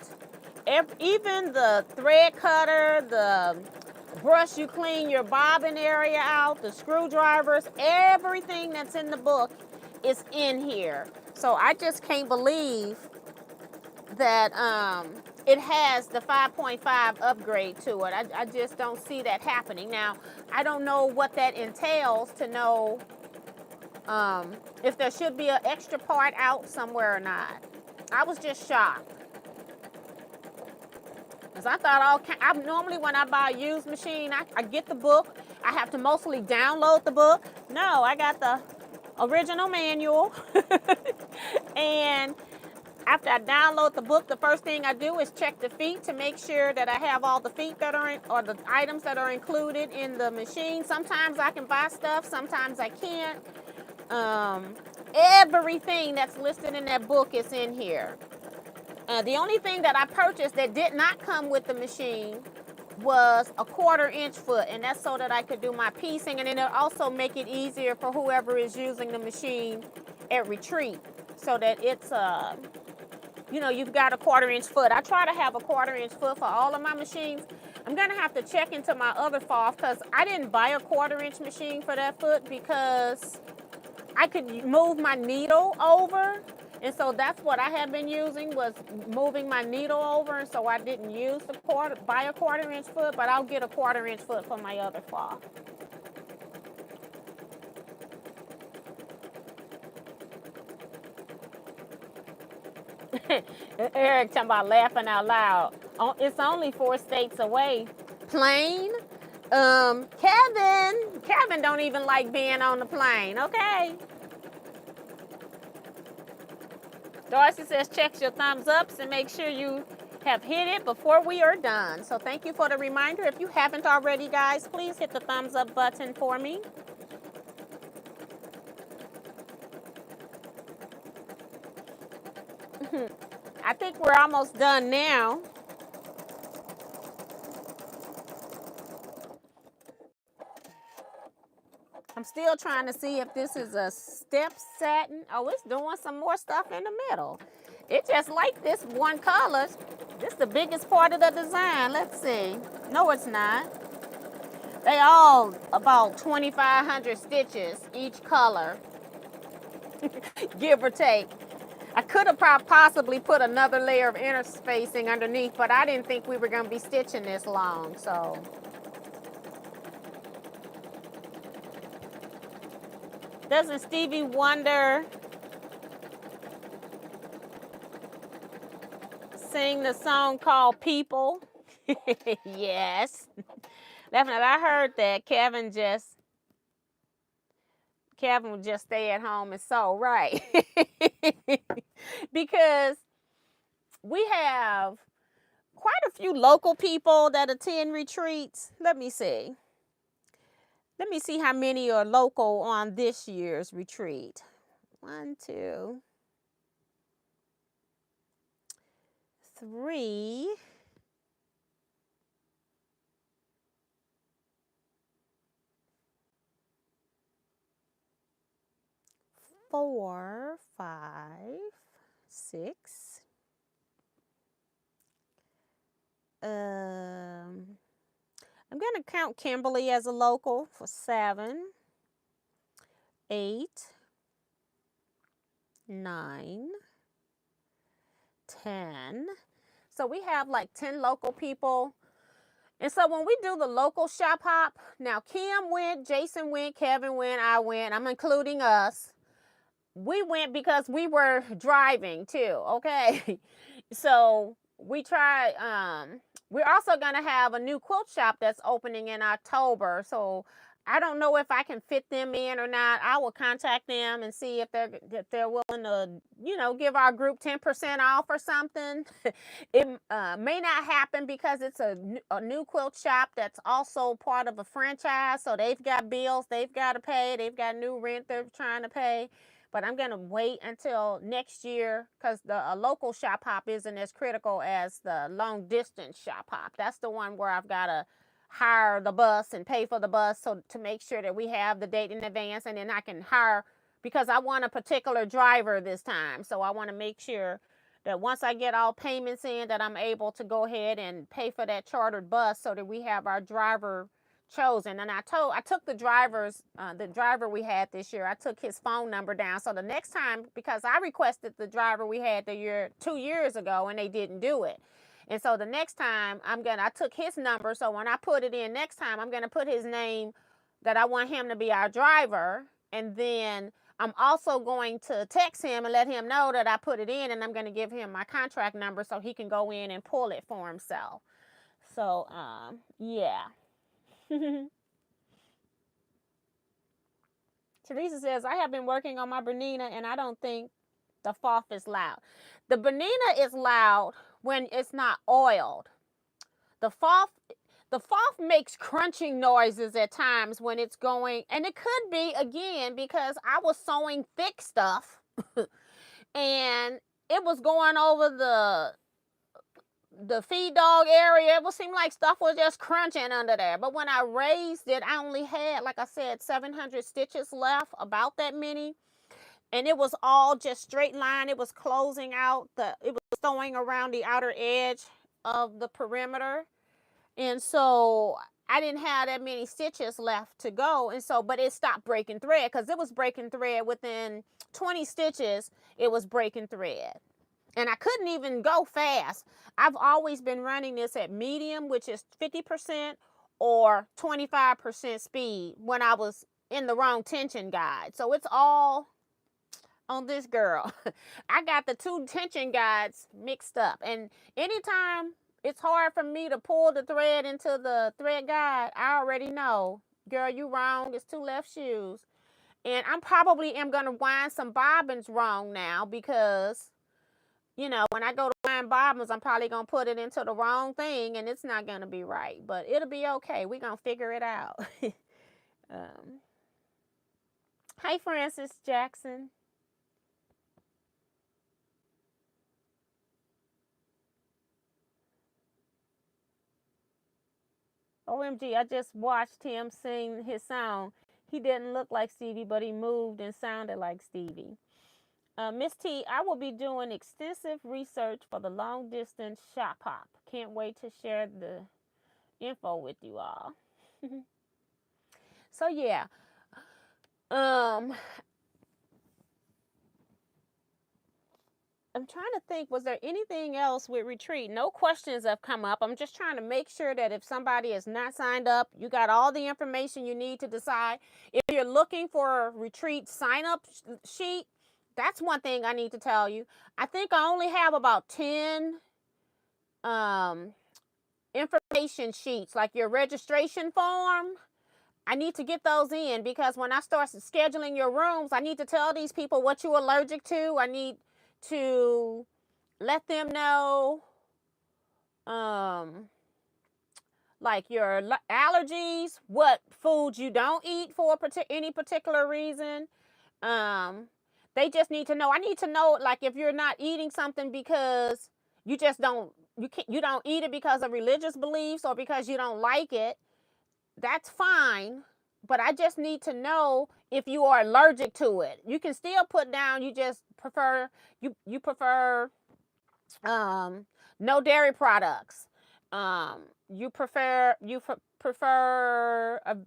even the thread cutter, the brush you clean your bobbin area out, the screwdrivers, everything that's in the book is in here. So I just can't believe that it has the 5.5 upgrade to it. I just don't see that happening. Now, I don't know what that entails to know if there should be an extra part out somewhere or not. I was just shocked. Because I thought normally when I buy a used machine, I get the book. I have to mostly download the book. No, I got the original manual. And after I download the book, the first thing I do is check the feet to make sure that I have all the feet that are or the items that are included in the machine. Sometimes I can buy stuff, sometimes I can't. Everything that's listed in that book is in here. The only thing that I purchased that did not come with the machine was a 1/4-inch foot, and that's so that I could do my piecing, and then it'll also make it easier for whoever is using the machine at retreat. so that it's you know, you've got a 1/4 inch foot. I try to have a 1/4 inch foot for all of my machines. I'm gonna have to check into my other Pfaff because I didn't buy a 1/4 inch machine for that foot because I could move my needle over. And so that's what I have been using, was moving my needle over. And so I didn't use buy a 1/4 inch foot, but I'll get a 1/4 inch foot for my other Pfaff. Eric talking about laughing out loud. Oh, it's only 4 states away. Plane? Kevin don't even like being on the plane, okay? Darcy says check your thumbs ups and make sure you have hit it before we are done. So thank you for the reminder. If you haven't already, guys, please hit the thumbs up button for me. I think we're almost done now. I'm still trying to see if this is a step satin. Oh, it's doing some more stuff in the middle. It just like this one color. This is the biggest part of the design. Let's see. No, it's not. They all about 2,500 stitches each color, give or take. I could have possibly put another layer of interspacing underneath, but I didn't think we were going to be stitching this long, so. Doesn't Stevie Wonder sing the song called People? Yes. Definitely, I heard that. Kevin would just stay at home and sew, right? Because we have quite a few local people that attend retreats. Let me see how many are local on this year's retreat. 1, 2, 3. 4, 5, 6. I'm going to count Kimberly as a local for 7, 8, 9, 10. So we have like 10 local people. And so when we do the local shop hop, now Kim went, Jason went, Kevin went, I went. I'm including us. We went because we were driving too, okay? So we tried, we're also going to have a new quilt shop that's opening in October. So I don't know if I can fit them in or not. I will contact them and see if they're willing to, you know, give our group 10% off or something. It may not happen because it's a new quilt shop that's also part of a franchise. So they've got bills they've got to pay. They've got new rent they're trying to pay. But I'm going to wait until next year because the local shop hop isn't as critical as the long distance shop hop. That's the one where I've got to hire the bus and pay for the bus so to make sure that we have the date in advance, and then I can hire, because I want a particular driver this time. So I want to make sure that once I get all payments in, that I'm able to go ahead and pay for that chartered bus so that we have our driver chosen. And I took the driver we had this year, I took his phone number down. So the next time, because I requested the driver we had 2 years ago and they didn't do it. And so the next time I took his number. So when I put it in next time, I'm going to put his name that I want him to be our driver. And then I'm also going to text him and let him know that I put it in, and I'm going to give him my contract number so he can go in and pull it for himself. So, yeah. Teresa says, I have been working on my Bernina and I don't think the Pfaff is loud. The Bernina is loud when it's not oiled. The Pfaff makes crunching noises at times when it's going, and it could be, again, because I was sewing thick stuff and it was going over the feed dog area. It would seem like stuff was just crunching under there. But when I raised it, I only had, like I said, 700 stitches left, about that many. and it was all just straight line. It was closing out it was throwing around the outer edge of the perimeter. And so I didn't have that many stitches left to go. And so, but it stopped breaking thread because it was breaking thread within 20 stitches. It was breaking thread. And I couldn't even go fast. I've always been running this at medium, which is 50% or 25% speed when I was in the wrong tension guide. So it's all on this girl. I got the two tension guides mixed up. And anytime it's hard for me to pull the thread into the thread guide, I already know, girl, you wrong. It's two left shoes. And I probably am going to wind some bobbins wrong now because, you know, when I go to wind bobbins, I'm probably going to put it into the wrong thing and it's not going to be right. But it'll be okay. We're going to figure it out. Hi, Francis Jackson. OMG, I just watched him sing his song. He didn't look like Stevie, but he moved and sounded like Stevie. Miss T, I will be doing extensive research for the long distance shop hop. Can't wait to share the info with you all. So yeah. I'm trying to think, was there anything else with retreat? No questions have come up. I'm just trying to make sure that if somebody is not signed up, you got all the information you need to decide. If you're looking for a retreat sign-up sheet, that's one thing I need to tell you. I think I only have about 10 information sheets, like your registration form. I need to get those in because when I start scheduling your rooms, I need to tell these people what you're allergic to. I need to let them know like your allergies, what foods you don't eat for any particular reason. They just need to know. I need to know, like, if you're not eating something because you just don't, you don't eat it because of religious beliefs or because you don't like it, that's fine. But I just need to know if you are allergic to it. You can still put down you just prefer, you prefer no dairy products. You prefer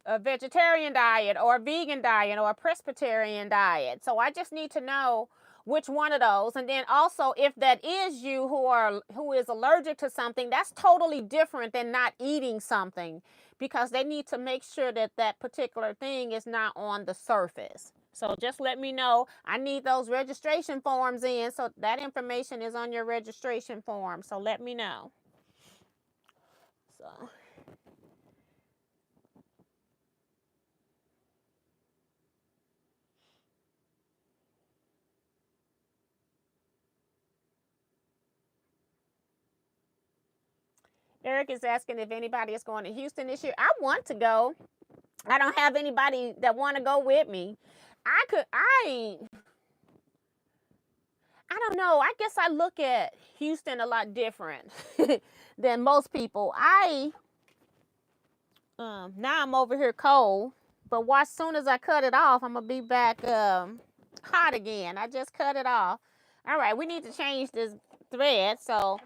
a vegetarian diet or a vegan diet or a Presbyterian diet. So I just need to know which one of those. And then also, if that is you who is allergic to something, that's totally different than not eating something, because they need to make sure that that particular thing is not on the surface. So just let me know. I need those registration forms in, so that information is on your registration form. So let me know. So Eric is asking if anybody is going to Houston this year. I want to go. I don't have anybody that want to go with me. I don't know. I guess I look at Houston a lot different than most people. Now I'm over here cold, but watch, soon as I cut it off, I'm gonna be back hot again. I just cut it off. All right, we need to change this thread. So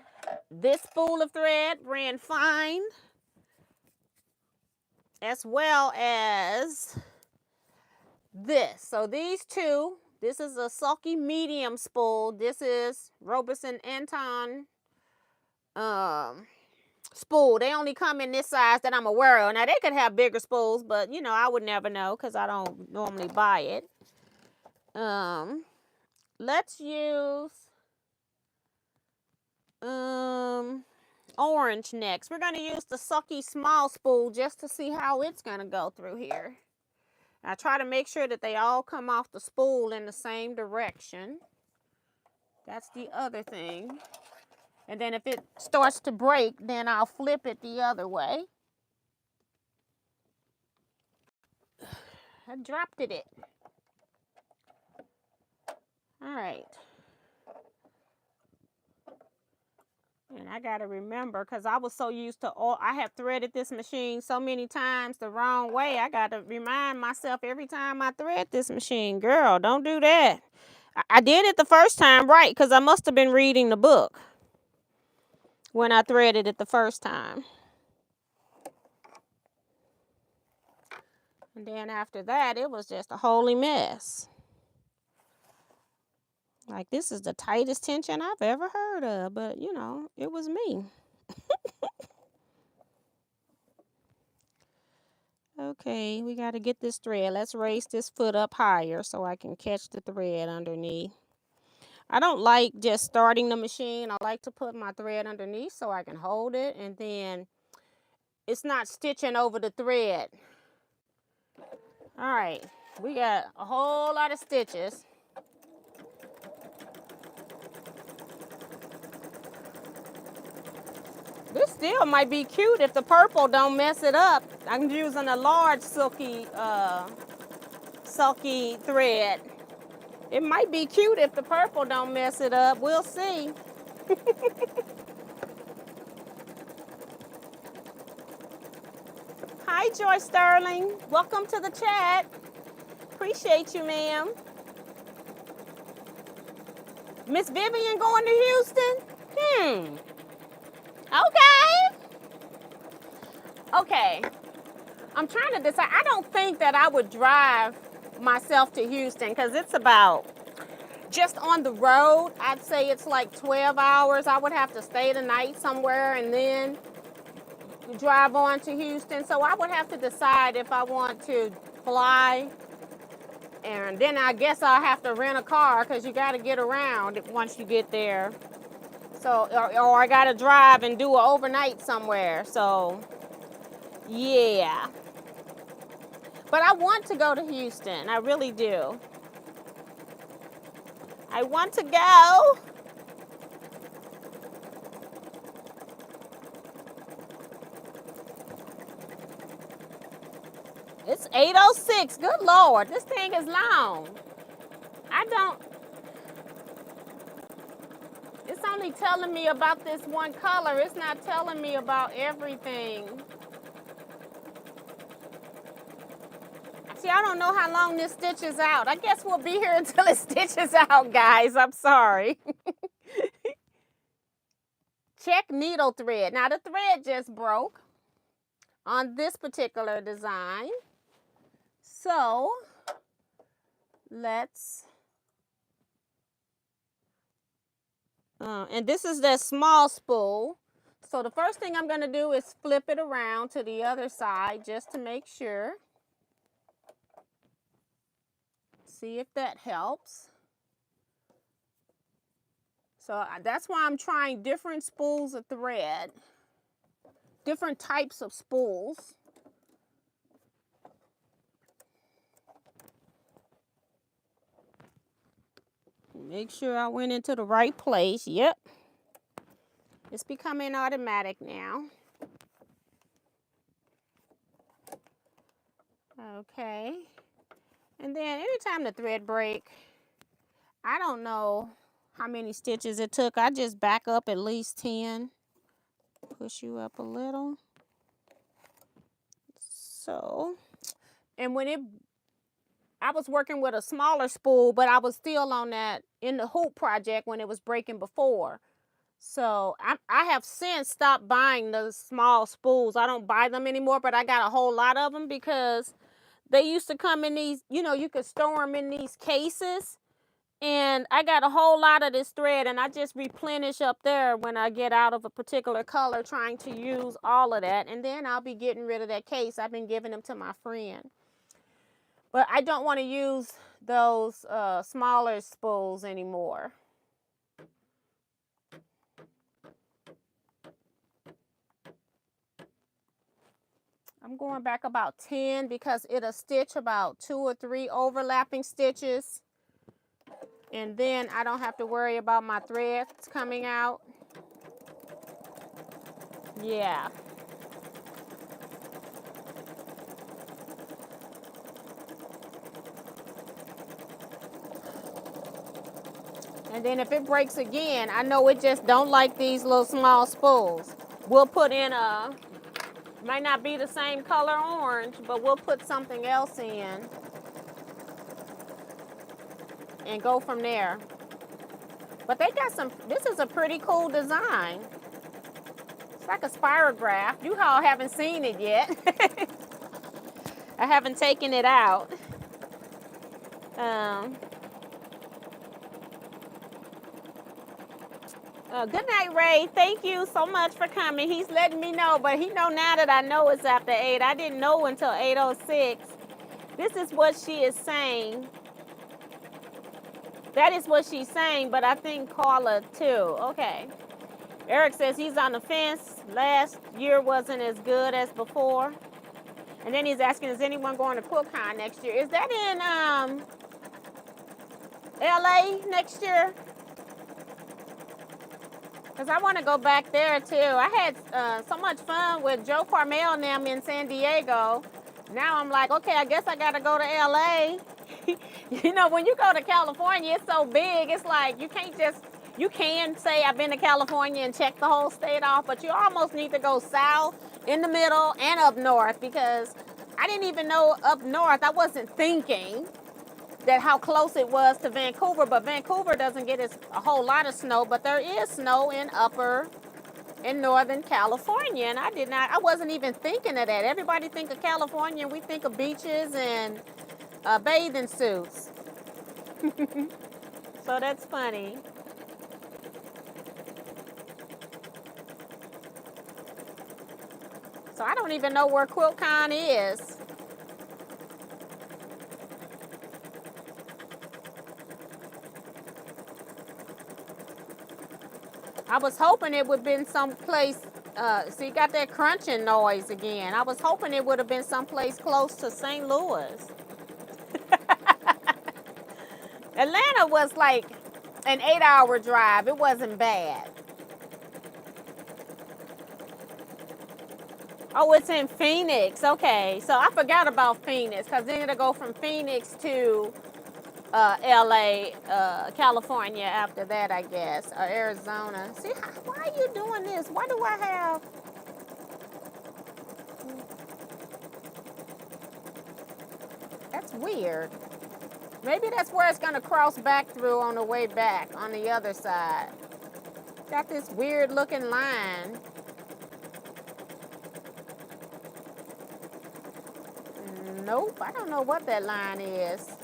this spool of thread ran fine, as well as this. So these two, this is a sulky medium spool. This is Roberson Anton spool. They only come in this size that I'm aware of. Now they could have bigger spools, but you know, I would never know because I don't normally buy it. Let's use orange next. We're gonna use the sucky small spool just to see how it's gonna go through here. I try to make sure that they all come off the spool in the same direction. That's the other thing. And then if it starts to break, then I'll flip it the other way. I dropped it. All right. And I got to remember, because I was so used to, I have threaded this machine so many times the wrong way. I got to remind myself every time I thread this machine, girl, don't do that. I did it the first time right, because I must have been reading the book when I threaded it the first time. And then after that, it was just a holy mess. Like, this is the tightest tension I've ever heard of, but, you know, it was me. Okay, we got to get this thread. Let's raise this foot up higher so I can catch the thread underneath. I don't like just starting the machine. I like to put my thread underneath so I can hold it, and then it's not stitching over the thread. All right, we got a whole lot of stitches. This still might be cute if the purple don't mess it up. I'm using a large silky thread. It might be cute if the purple don't mess it up. We'll see. Hi, Joy Sterling. Welcome to the chat. Appreciate you, ma'am. Miss Vivian going to Houston? Okay. I'm trying to decide. I don't think that I would drive myself to Houston because it's about just on the road. I'd say it's like 12 hours. I would have to stay the night somewhere and then drive on to Houston. So I would have to decide if I want to fly, and then I guess I'll have to rent a car because you got to get around once you get there. So, or I got to drive and do an overnight somewhere. So, yeah. But I want to go to Houston. I really do. I want to go. It's 8:06. Good Lord, this thing is long. It's only telling me about this one color. It's not telling me about everything. See, I don't know how long this stitches out. I guess we'll be here until it stitches out, guys. I'm sorry. Check needle thread. Now, the thread just broke on this particular design. So, let's... and this is the small spool. So the first thing I'm going to do is flip it around to the other side just to make sure. See if that helps. So that's why I'm trying different spools of thread, different types of spools. Make sure I went into the right place. Yep. It's becoming automatic now. Okay. And then anytime the thread break, I don't know how many stitches it took. I just back up at least 10. Push you up a little. So, and I was working with a smaller spool, but I was still on that in the hoop project when it was breaking before. So I have since stopped buying those small spools. I don't buy them anymore, but I got a whole lot of them because they used to come in these, you know, you could store them in these cases. And I got a whole lot of this thread, and I just replenish up there when I get out of a particular color, trying to use all of that. And then I'll be getting rid of that case. I've been giving them to my friend. But I don't want to use those smaller spools anymore. I'm going back about 10 because it'll stitch about 2 or 3 overlapping stitches. And then I don't have to worry about my threads coming out. Yeah. And then if it breaks again, I know it just don't like these little small spools. We'll put in a, might not be the same color orange, but we'll put something else in and go from there. But they got some, this is a pretty cool design. It's like a spirograph. You all haven't seen it yet. I haven't taken it out. Good night, Ray. Thank you so much for coming. He's letting me know, but he know now that I know it's after 8. I didn't know until 8:06. This is what she is saying. That is what she's saying, but I think Carla too. Okay. Eric says he's on the fence. Last year wasn't as good as before. And then he's asking, is anyone going to QuiltCon next year? Is that in LA next year? Because I want to go back there too. I had so much fun with Joe Carmel and them in San Diego. Now I'm like, okay, I guess I got to go to LA. You know, when you go to California, it's so big. It's like you can't just, you can say I've been to California and check the whole state off, but you almost need to go south, in the middle, and up north, because I didn't even know up north. I wasn't thinking that how close it was to Vancouver, but Vancouver doesn't get a whole lot of snow, but there is snow in Northern California, and I wasn't even thinking of that. Everybody think of California, and we think of beaches and bathing suits. So that's funny. So I don't even know where QuiltCon is. I was hoping it would have been someplace, see, you got that crunching noise again. I was hoping it would have been someplace close to St. Louis. Atlanta was like an 8-hour drive. It wasn't bad. Oh, it's in Phoenix. Okay, so I forgot about Phoenix, because then it'll go from Phoenix to LA, California after that, I guess, or Arizona. See, why are you doing this? Why do I have... That's weird. Maybe that's where it's going to cross back through on the way back on the other side. Got this weird looking line. Nope, I don't know what that line is.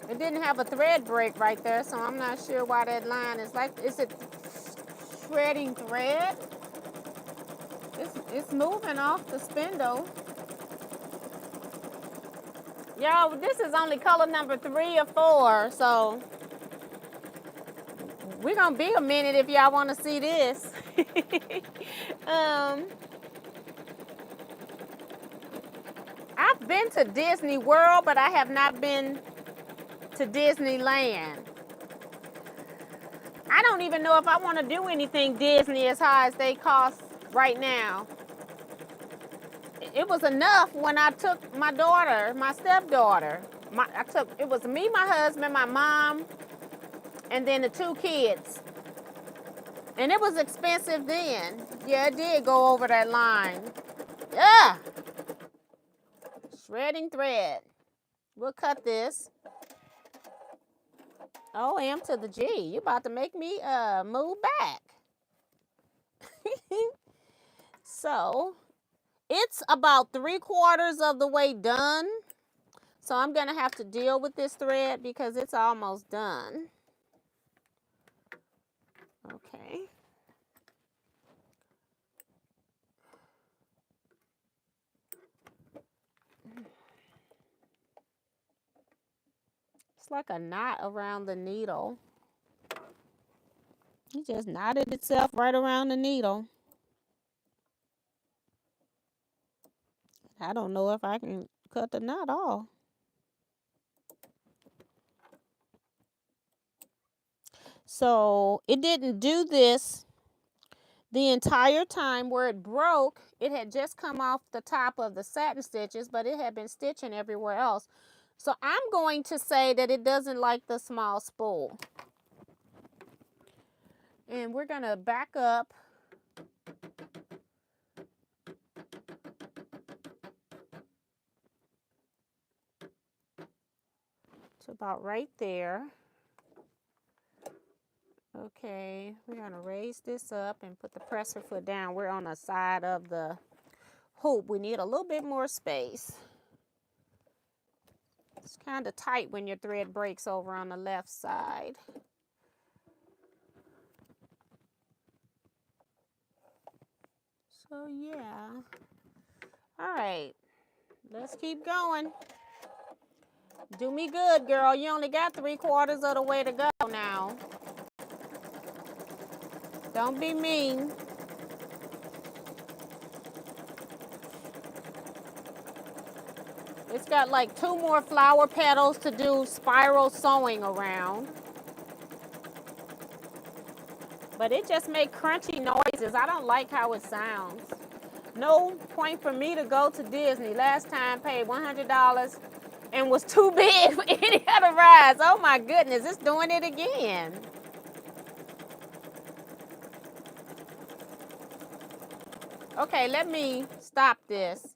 It didn't have a thread break right there, so I'm not sure why that line is like. Is it shredding thread? It's moving off the spindle. Y'all, this is only color number 3 or 4, so we're gonna be a minute if y'all want to see this. I've been to Disney World, but I have not been to Disneyland. I don't even know if I want to do anything Disney as high as they cost right now. It was enough when I took my daughter, my stepdaughter. It was me, my husband, my mom, and then the 2 kids. And it was expensive then. Yeah, it did go over that line. Yeah. Shredding thread. We'll cut this. O M to the G. You about to make me move back. So it's about 3/4 of the way done. So I'm gonna have to deal with this thread because it's almost done. Okay. It's like a knot around the needle. It just knotted itself right around the needle. I don't know if I can cut the knot off. So it didn't do this the entire time. Where it broke, it had just come off the top of the satin stitches, but it had been stitching everywhere else. So I'm going to say that it doesn't like the small spool. And we're going to back up to about right there. Okay, we're going to raise this up and put the presser foot down. We're on the side of the hoop. We need a little bit more space. It's kind of tight when your thread breaks over on the left side. So yeah. All right, let's keep going. Do me good, girl. You only got 3/4 of the way to go now. Don't be mean. It's got like 2 more flower petals to do spiral sewing around. But it just makes crunchy noises. I don't like how it sounds. No point for me to go to Disney. Last time paid $100 and was too big for any other rides. Oh my goodness, it's doing it again. Okay, let me stop this.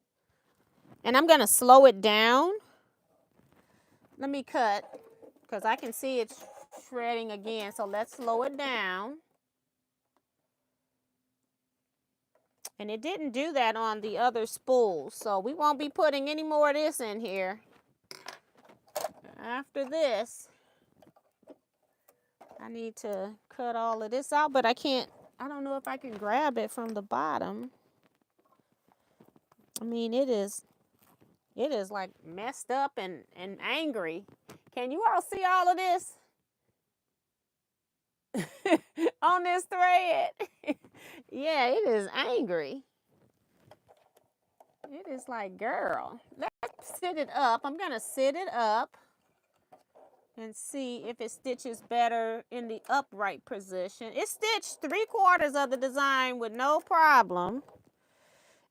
And I'm gonna slow it down. Let me cut, because I can see it shredding again. So let's slow it down. And it didn't do that on the other spool. So we won't be putting any more of this in here. After this, I need to cut all of this out, but I can't, I don't know if I can grab it from the bottom. I mean, it is like messed up and angry. Can you all see all of this? On this thread? Yeah, it is angry. It is like, girl, let's sit it up. I'm gonna sit it up and see if it stitches better in the upright position. It stitched 3/4 of the design with no problem.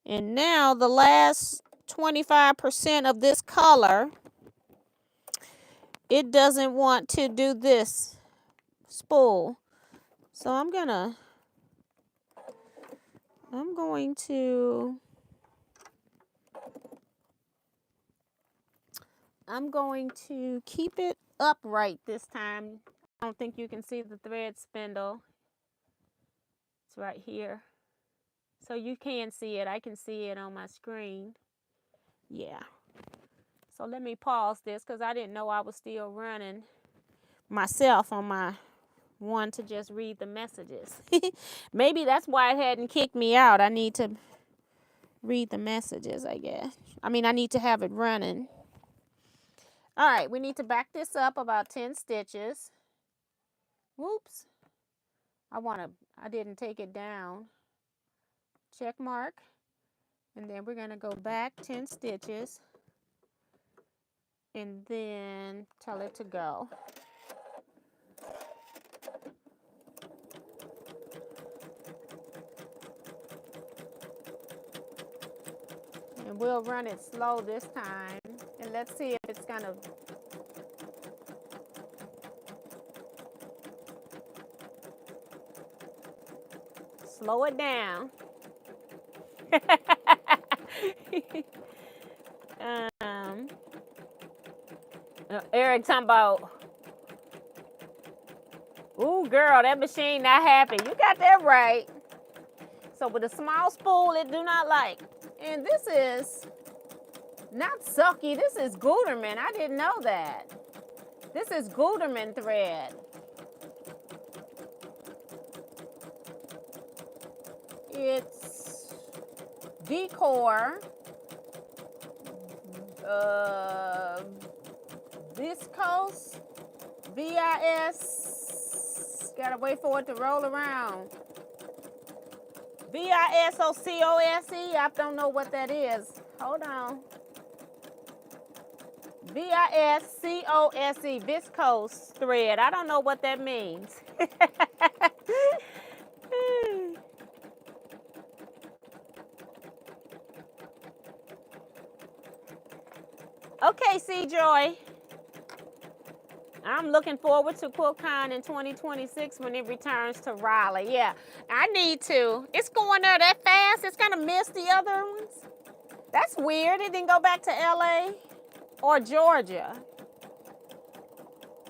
And now the last 25% of this color, it doesn't want to do this spool. So I'm going to keep it upright this time. I don't think you can see the thread spindle. It's right here. So you can see it. I can see it on my screen. Yeah. So let me pause this because I didn't know I was still running myself on my one to just read the messages. Maybe that's why it hadn't kicked me out. I need to read the messages, I guess. I mean, I need to have it running. All right, we need to back this up about 10 stitches. Whoops. I didn't take it down. Check mark. And then we're going to go back 10 stitches. And then tell it to go. And we'll run it slow this time. And let's see if it's going to... Slow it down. Eric talking about, ooh, girl, that machine not happy. You got that right. So with a small spool, it do not like. And this is not sucky. This is Gutermann. I didn't know that. This is Gutermann thread. It's Decor. Viscose. VIS. Gotta wait for it to roll around. VISOCOSE. I don't know what that is. Hold on. VISCOSE. Viscose thread. I don't know what that means. Okay, C-Joy. I'm looking forward to QuiltCon in 2026 when it returns to Raleigh. Yeah, I need to. It's going there that fast. It's going to miss the other ones. That's weird. It didn't go back to LA or Georgia.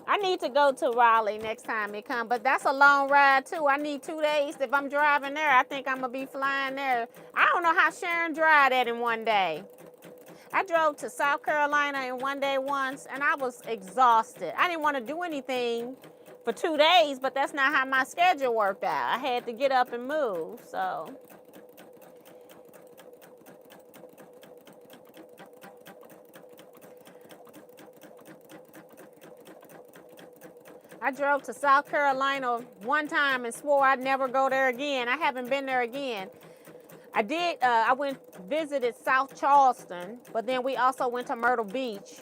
I need to go to Raleigh next time it comes, but that's a long ride too. I need 2 days. If I'm driving there, I think I'm going to be flying there. I don't know how Sharon dried that in one day. I drove to South Carolina in one day once, and I was exhausted. I didn't want to do anything for 2 days, but that's not how my schedule worked out. I had to get up and move, so. I drove to South Carolina one time and swore I'd never go there again. I haven't been there again. I did, I visited South Charleston, but then we also went to Myrtle Beach.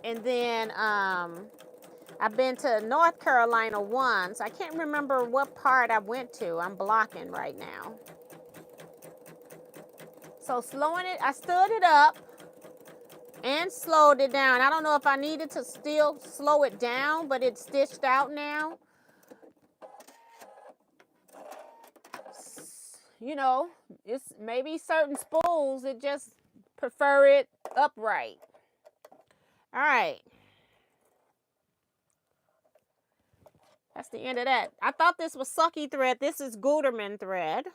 And then I've been to North Carolina once. I can't remember what part I went to. I'm blocking right now. So slowing it, I stood it up and slowed it down. I don't know if I needed to still slow it down, but it's stitched out now. You know, it's maybe certain spools, it just prefer it upright. All right. That's the end of that. I thought this was sucky thread. This is Gutermann thread.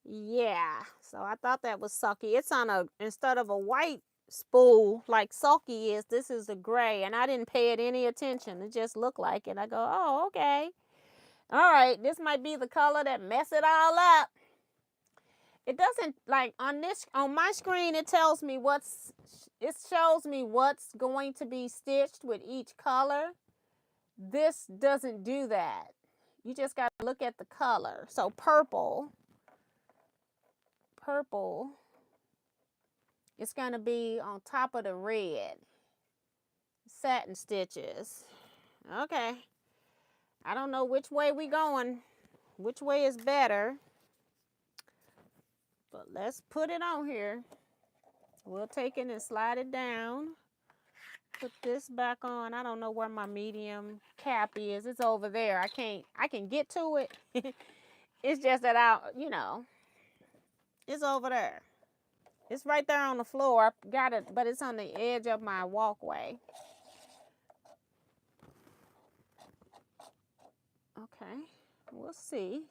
Yeah, so I thought that was sucky. It's on a, instead of a white spool like sulky is, this is a gray, and I didn't pay it any attention. It just looked like it. I go, oh, okay. All right, this might be the color that mess it all up. It doesn't, like on this, on my screen, it tells me it shows me what's going to be stitched with each color. This doesn't do that. You just got to look at the color. So purple, it's going to be on top of the red. Satin stitches. Okay. I don't know which way we going, which way is better. But let's put it on here. We'll take it and slide it down. Put this back on. I don't know where my medium cap is. It's over there. I can get to it. It's just that you know, it's over there. It's right there on the floor. I got it, but it's on the edge of my walkway. Okay, we'll see.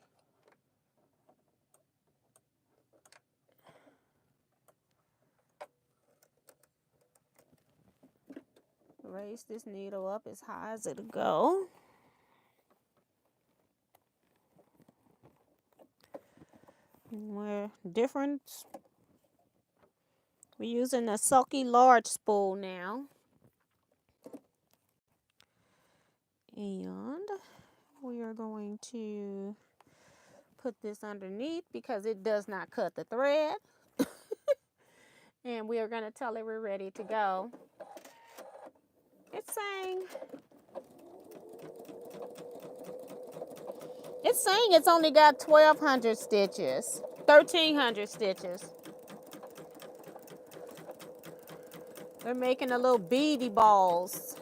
Raise this needle up as high as it'll go. We're different. We're using a sulky large spool now. And we are going to put this underneath because it does not cut the thread. And we are going to tell it we're ready to go. It's saying it's only got 1,200 stitches, 1,300 stitches. They're making a little beady balls.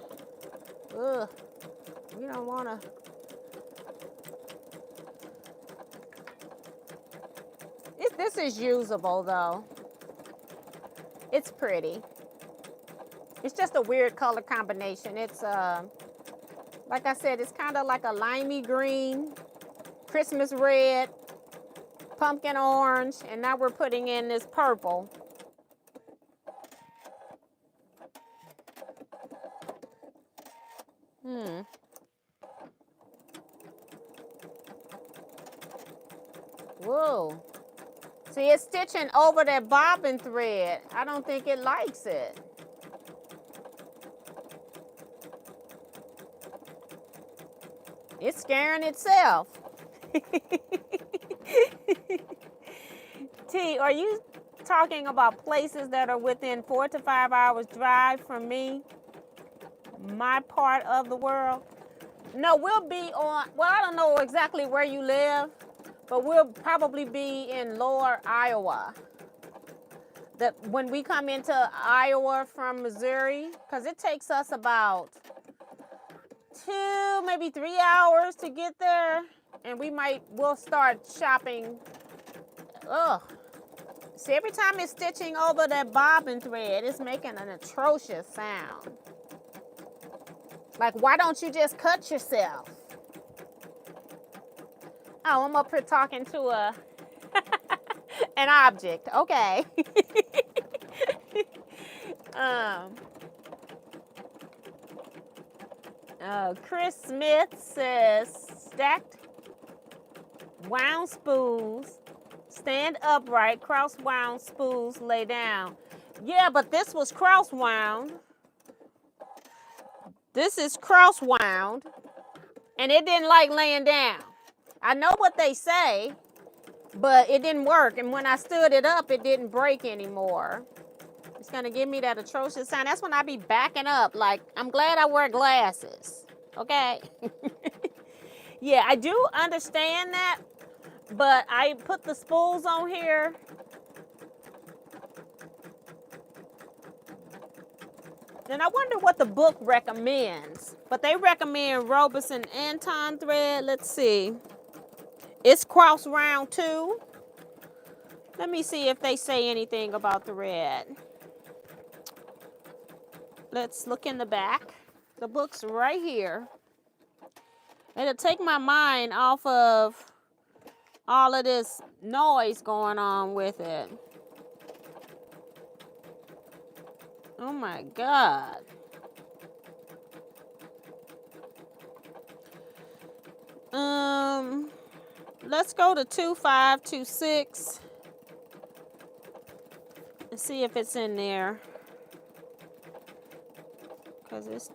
Ugh, you don't want to. This is usable though. It's pretty. It's just a weird color combination. It's like I said, it's kind of like a limey green, Christmas red, pumpkin orange, and now we're putting in this purple. Whoa. See, it's stitching over that bobbin thread. I don't think it likes it. It's scaring itself. T, are you talking about places that are within 4 to 5 hours drive from me? My part of the world? No, we'll be on, well, I don't know exactly where you live, but we'll probably be in Lower Iowa. That when we come into Iowa from Missouri, because it takes us about 2, maybe 3 hours to get there, and we'll start shopping. Ugh. See, every time it's stitching over that bobbin thread, it's making an atrocious sound. Like, why don't you just cut yourself? Oh, I'm up here talking to an object. Okay. um, Chris Smith says stacked wound spools, stand upright, cross wound spools, lay down. Yeah, but this was cross wound. This is cross wound, and it didn't like laying down. I know what they say, but it didn't work. And when I stood it up, it didn't break anymore. It's going to give me that atrocious sound. That's when I be backing up. Like, I'm glad I wear glasses. Okay? Yeah, I do understand that, but I put the spools on here. And I wonder what the book recommends. But they recommend Robeson Anton thread. Let's see. It's cross round too. Let me see if they say anything about the red. Let's look in the back. The book's right here. It'll take my mind off of all of this noise going on with it. Oh my God. Let's go to 2526 and see if it's in there. Because it's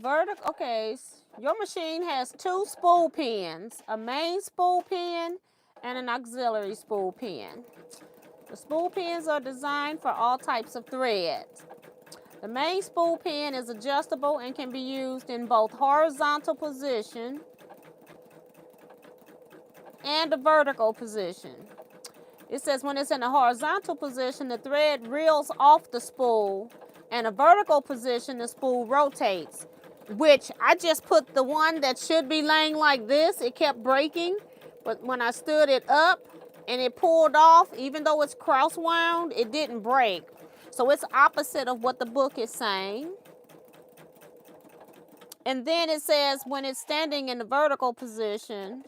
vertical. Okay, your machine has 2 spool pins, a main spool pin and an auxiliary spool pin. The spool pins are designed for all types of threads. The main spool pin is adjustable and can be used in both horizontal position and a vertical position. It says when it's in a horizontal position, the thread reels off the spool, and a vertical position, the spool rotates, which I just put the one that should be laying like this. It kept breaking, but when I stood it up and it pulled off, even though it's cross wound, it didn't break. So it's opposite of what the book is saying. And then it says when it's standing in the vertical position,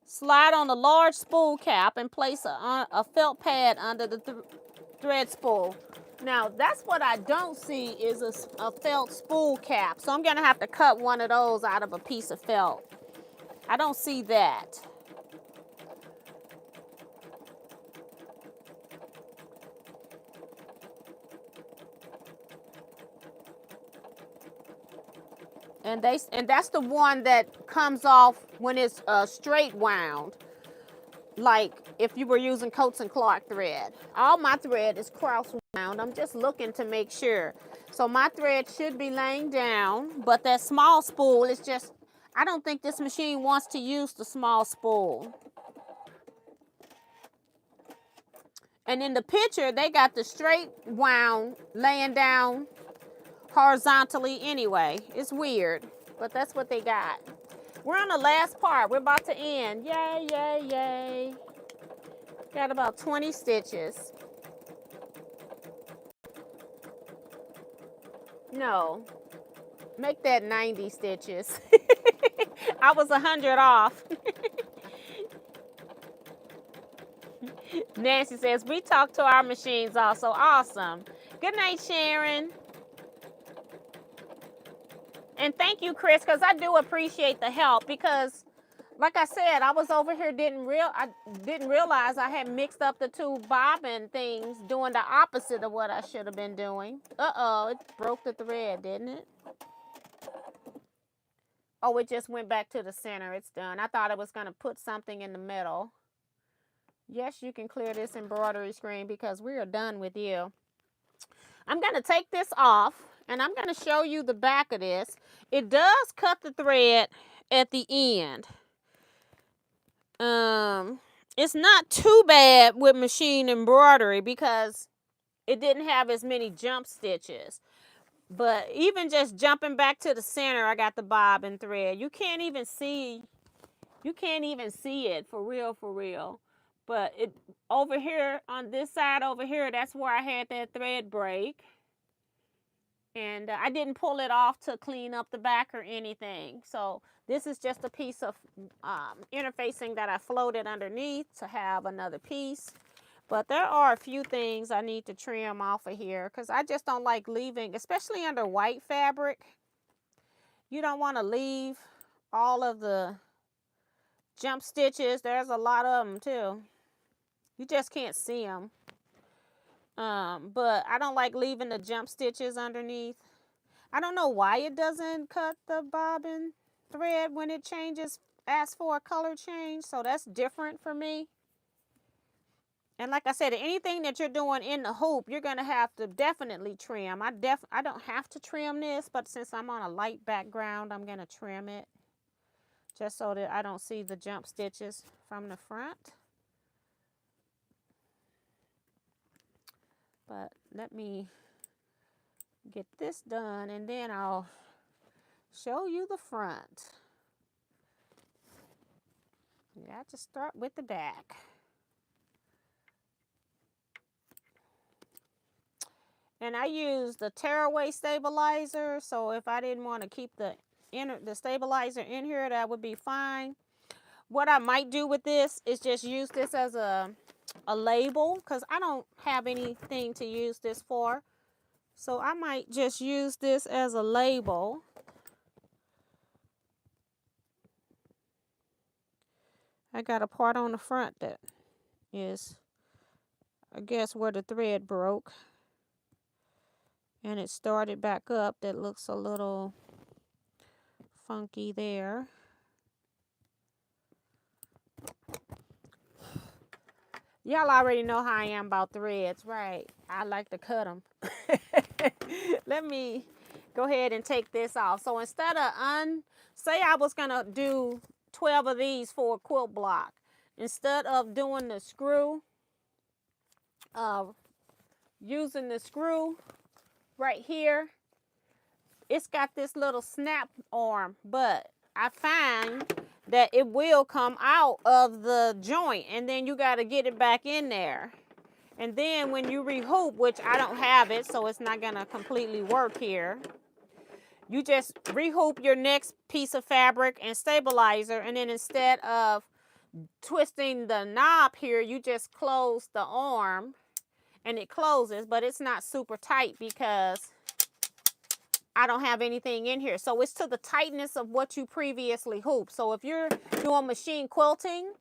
slide on the large spool cap and place a felt pad under the thread spool. Now, that's what I don't see is a felt spool cap. So I'm going to have to cut one of those out of a piece of felt. I don't see that. And that's the one that comes off when it's straight wound. Like if you were using Coats and Clark thread. All my thread is cross wound. I'm just looking to make sure. So my thread should be laying down, but that small spool is just, I don't think this machine wants to use the small spool. And in the picture, they got the straight wound laying down horizontally anyway. It's weird, but that's what they got. We're on the last part. We're about to end. Yay, yay, yay. Got about 20 stitches. No, make that 90 stitches. I was 100 off. Nancy says, we talk to our machines also. Awesome. Good night, Sharon. And thank you, Chris, because I do appreciate the help because, like I said, I was over here, I didn't realize I had mixed up the 2 bobbin things, doing the opposite of what I should have been doing. Uh-oh, it broke the thread, didn't it? Oh, it just went back to the center. It's done. I thought it was going to put something in the middle. Yes, you can clear this embroidery screen because we are done with you. I'm going to take this off and I'm going to show you the back of this. It does cut the thread at the end. It's not too bad with machine embroidery because it didn't have as many jump stitches. But even just jumping back to the center, I got the bobbin thread. You can't even see it for real. But it over here on this side over here, that's where I had that thread break. And I didn't pull it off to clean up the back or anything. So this is just a piece of interfacing that I floated underneath to have another piece. But there are a few things I need to trim off of here because I just don't like leaving, especially under white fabric. You don't want to leave all of the jump stitches. There's a lot of them too. You just can't see them. But I don't like leaving the jump stitches underneath. I don't know why it doesn't cut the bobbin thread when it changes, asks for a color change. So that's different for me. And like I said, anything that you're doing in the hoop, you're going to have to definitely trim. I don't have to trim this, but since I'm on a light background, I'm going to trim it just so that I don't see the jump stitches from the front. But let me get this done and then I'll show you the front. You have to start with the back. And I used the tearaway stabilizer, so if I didn't want to keep the stabilizer in here, that would be fine. What I might do with this is just use this as a label because I don't have anything to use this for. So I might just use this as a label. I got a part on the front that is, I guess, where the thread broke. And it started back up. That looks a little funky there. Y'all already know how I am about threads, right? I like to cut them. Let me go ahead and take this off. So instead of say I was going to do 12 of these for a quilt block. Instead of doing the screw, using the screw right here, it's got this little snap arm, but I find that it will come out of the joint and then you got to get it back in there. And then when you rehoop, which I don't have it, so it's not going to completely work here, you just rehoop your next piece of fabric and stabilizer, and then instead of twisting the knob here, you just close the arm and it closes, but it's not super tight because I don't have anything in here. So it's to the tightness of what you previously hooped. So if you're doing machine quilting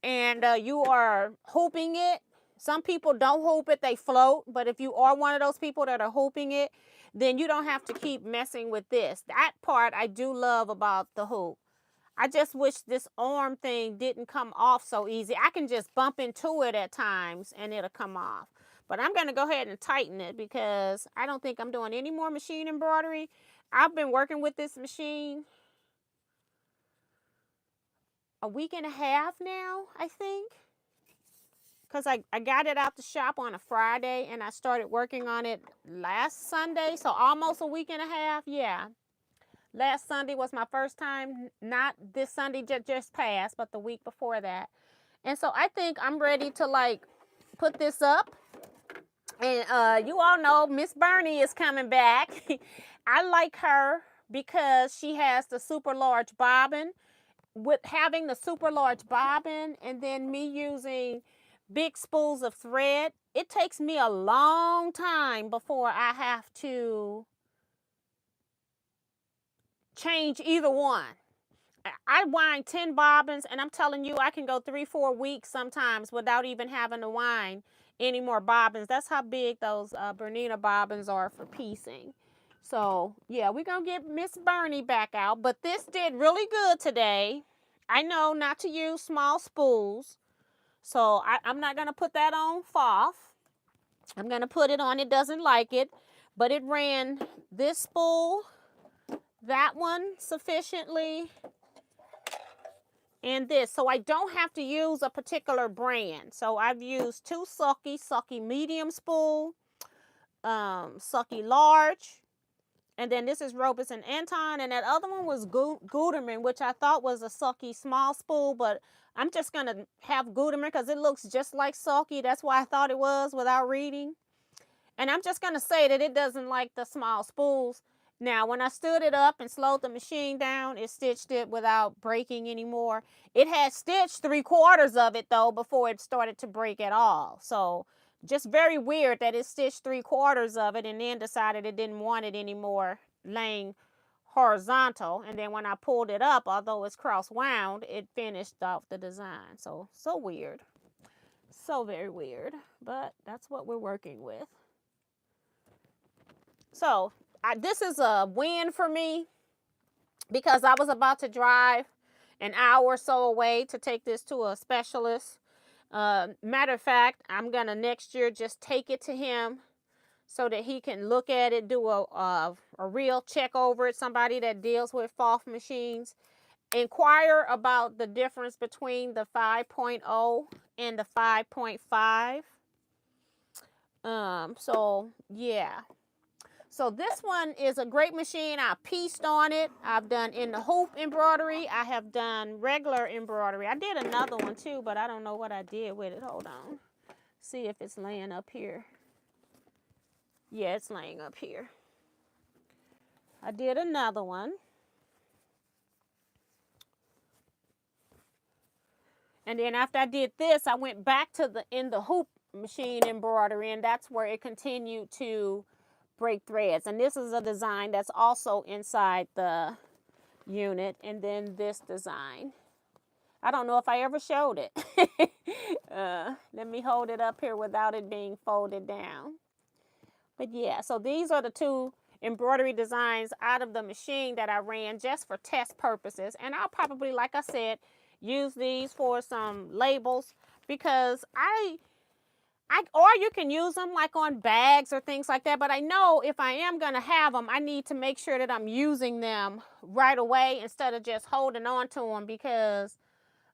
and you are hooping it, some people don't hoop it, they float. But if you are one of those people that are hooping it, then you don't have to keep messing with this. That part I do love about the hoop. I just wish this arm thing didn't come off so easy. I can just bump into it at times and it'll come off. But I'm going to go ahead and tighten it because I don't think I'm doing any more machine embroidery. I've been working with this machine a week and a half now, I think. Because I got it out the shop on a Friday and I started working on it last Sunday. So almost a week and a half, yeah. Last Sunday was my first time, not this Sunday just passed, but the week before that. And so I think I'm ready to like put this up. And you all know Miss Bernie is coming back. I like her because she has the super large bobbin. With having the super large bobbin and then me using big spools of thread, it takes me a long time before I have to change either one. I wind 10 bobbins and I'm telling you I can go 3-4 weeks sometimes without even having to wind any more bobbins. That's how big those Bernina bobbins are for piecing. So yeah, we're gonna get Miss Bernie back out, but this did really good today. I know not to use small spools, so I'm not gonna put that on Pfaff. I'm gonna put it on, it doesn't like it, but it ran this spool, that one sufficiently, and this. So I don't have to use a particular brand. So I've used two Sucky medium spool, Sucky large, and then this is Robeson Anton, and that other one was Gutermann, which I thought was a Sucky small spool, but I'm just gonna have Gutermann because it looks just like Sucky. That's why I thought it was without reading. And I'm just gonna say that it doesn't like the small spools. Now, when I stood it up and slowed the machine down, it stitched it without breaking anymore. It had stitched 3/4 of it though before it started to break at all. So just very weird that it stitched 3/4 of it and then decided it didn't want it anymore laying horizontal. And then when I pulled it up, although it's cross wound, it finished off the design. So weird. So very weird. But that's what we're working with. So this is a win for me because I was about to drive an hour or so away to take this to a specialist. Matter of fact, I'm going to next year just take it to him so that he can look at it, do a real check over it, somebody that deals with Pfaff machines. Inquire about the difference between the 5.0 and the 5.5. So, yeah. So this one is a great machine. I pieced on it. I've done in the hoop embroidery. I have done regular embroidery. I did another one too, but I don't know what I did with it. Hold on. See if it's laying up here. Yeah, it's laying up here. I did another one. And then after I did this, I went back to the hoop machine embroidery, and that's where it continued to break threads. And this is a design that's also inside the unit. And then this design, I don't know if I ever showed it. Let me hold it up here without it being folded down. But yeah, so these are the two embroidery designs out of the machine that I ran just for test purposes. And I'll probably, like I said, use these for some labels because or you can use them like on bags or things like that. But I know if I am going to have them, I need to make sure that I'm using them right away instead of just holding on to them, because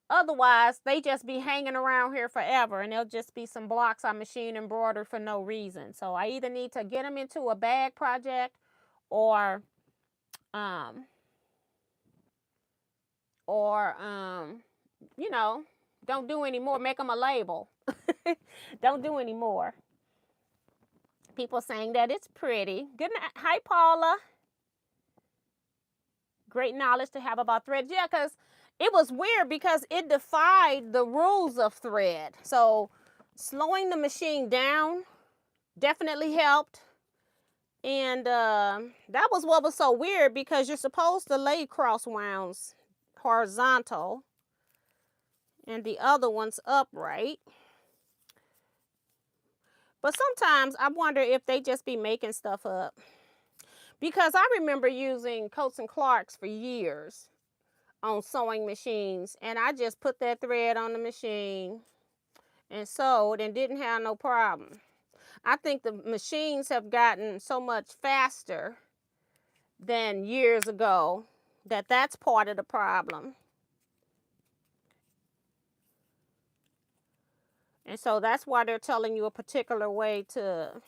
otherwise they just be hanging around here forever and they'll just be some blocks I machine embroidered for no reason. So I either need to get them into a bag project or you know, don't do any more. Make them a label. Don't do any more. People saying that it's pretty. Good night. Hi, Paula. Great knowledge to have about thread. Yeah, because it was weird because it defied the rules of thread. So slowing the machine down definitely helped. And that was what was so weird, because you're supposed to lay cross wounds horizontal and the other one's upright. But sometimes I wonder if they just be making stuff up. Because I remember using Coats and Clarks for years on sewing machines. And I just put that thread on the machine and sewed and didn't have no problem. I think the machines have gotten so much faster than years ago that that's part of the problem. And so that's why they're telling you a particular way to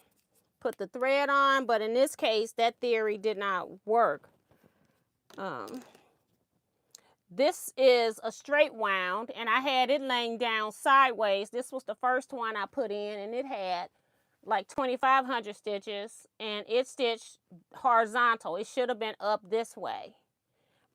put the thread on. But in this case, that theory did not work. This is a straight wound, and I had it laying down sideways. This was the first one I put in, and it had like 2,500 stitches, and it stitched horizontal. It should have been up this way.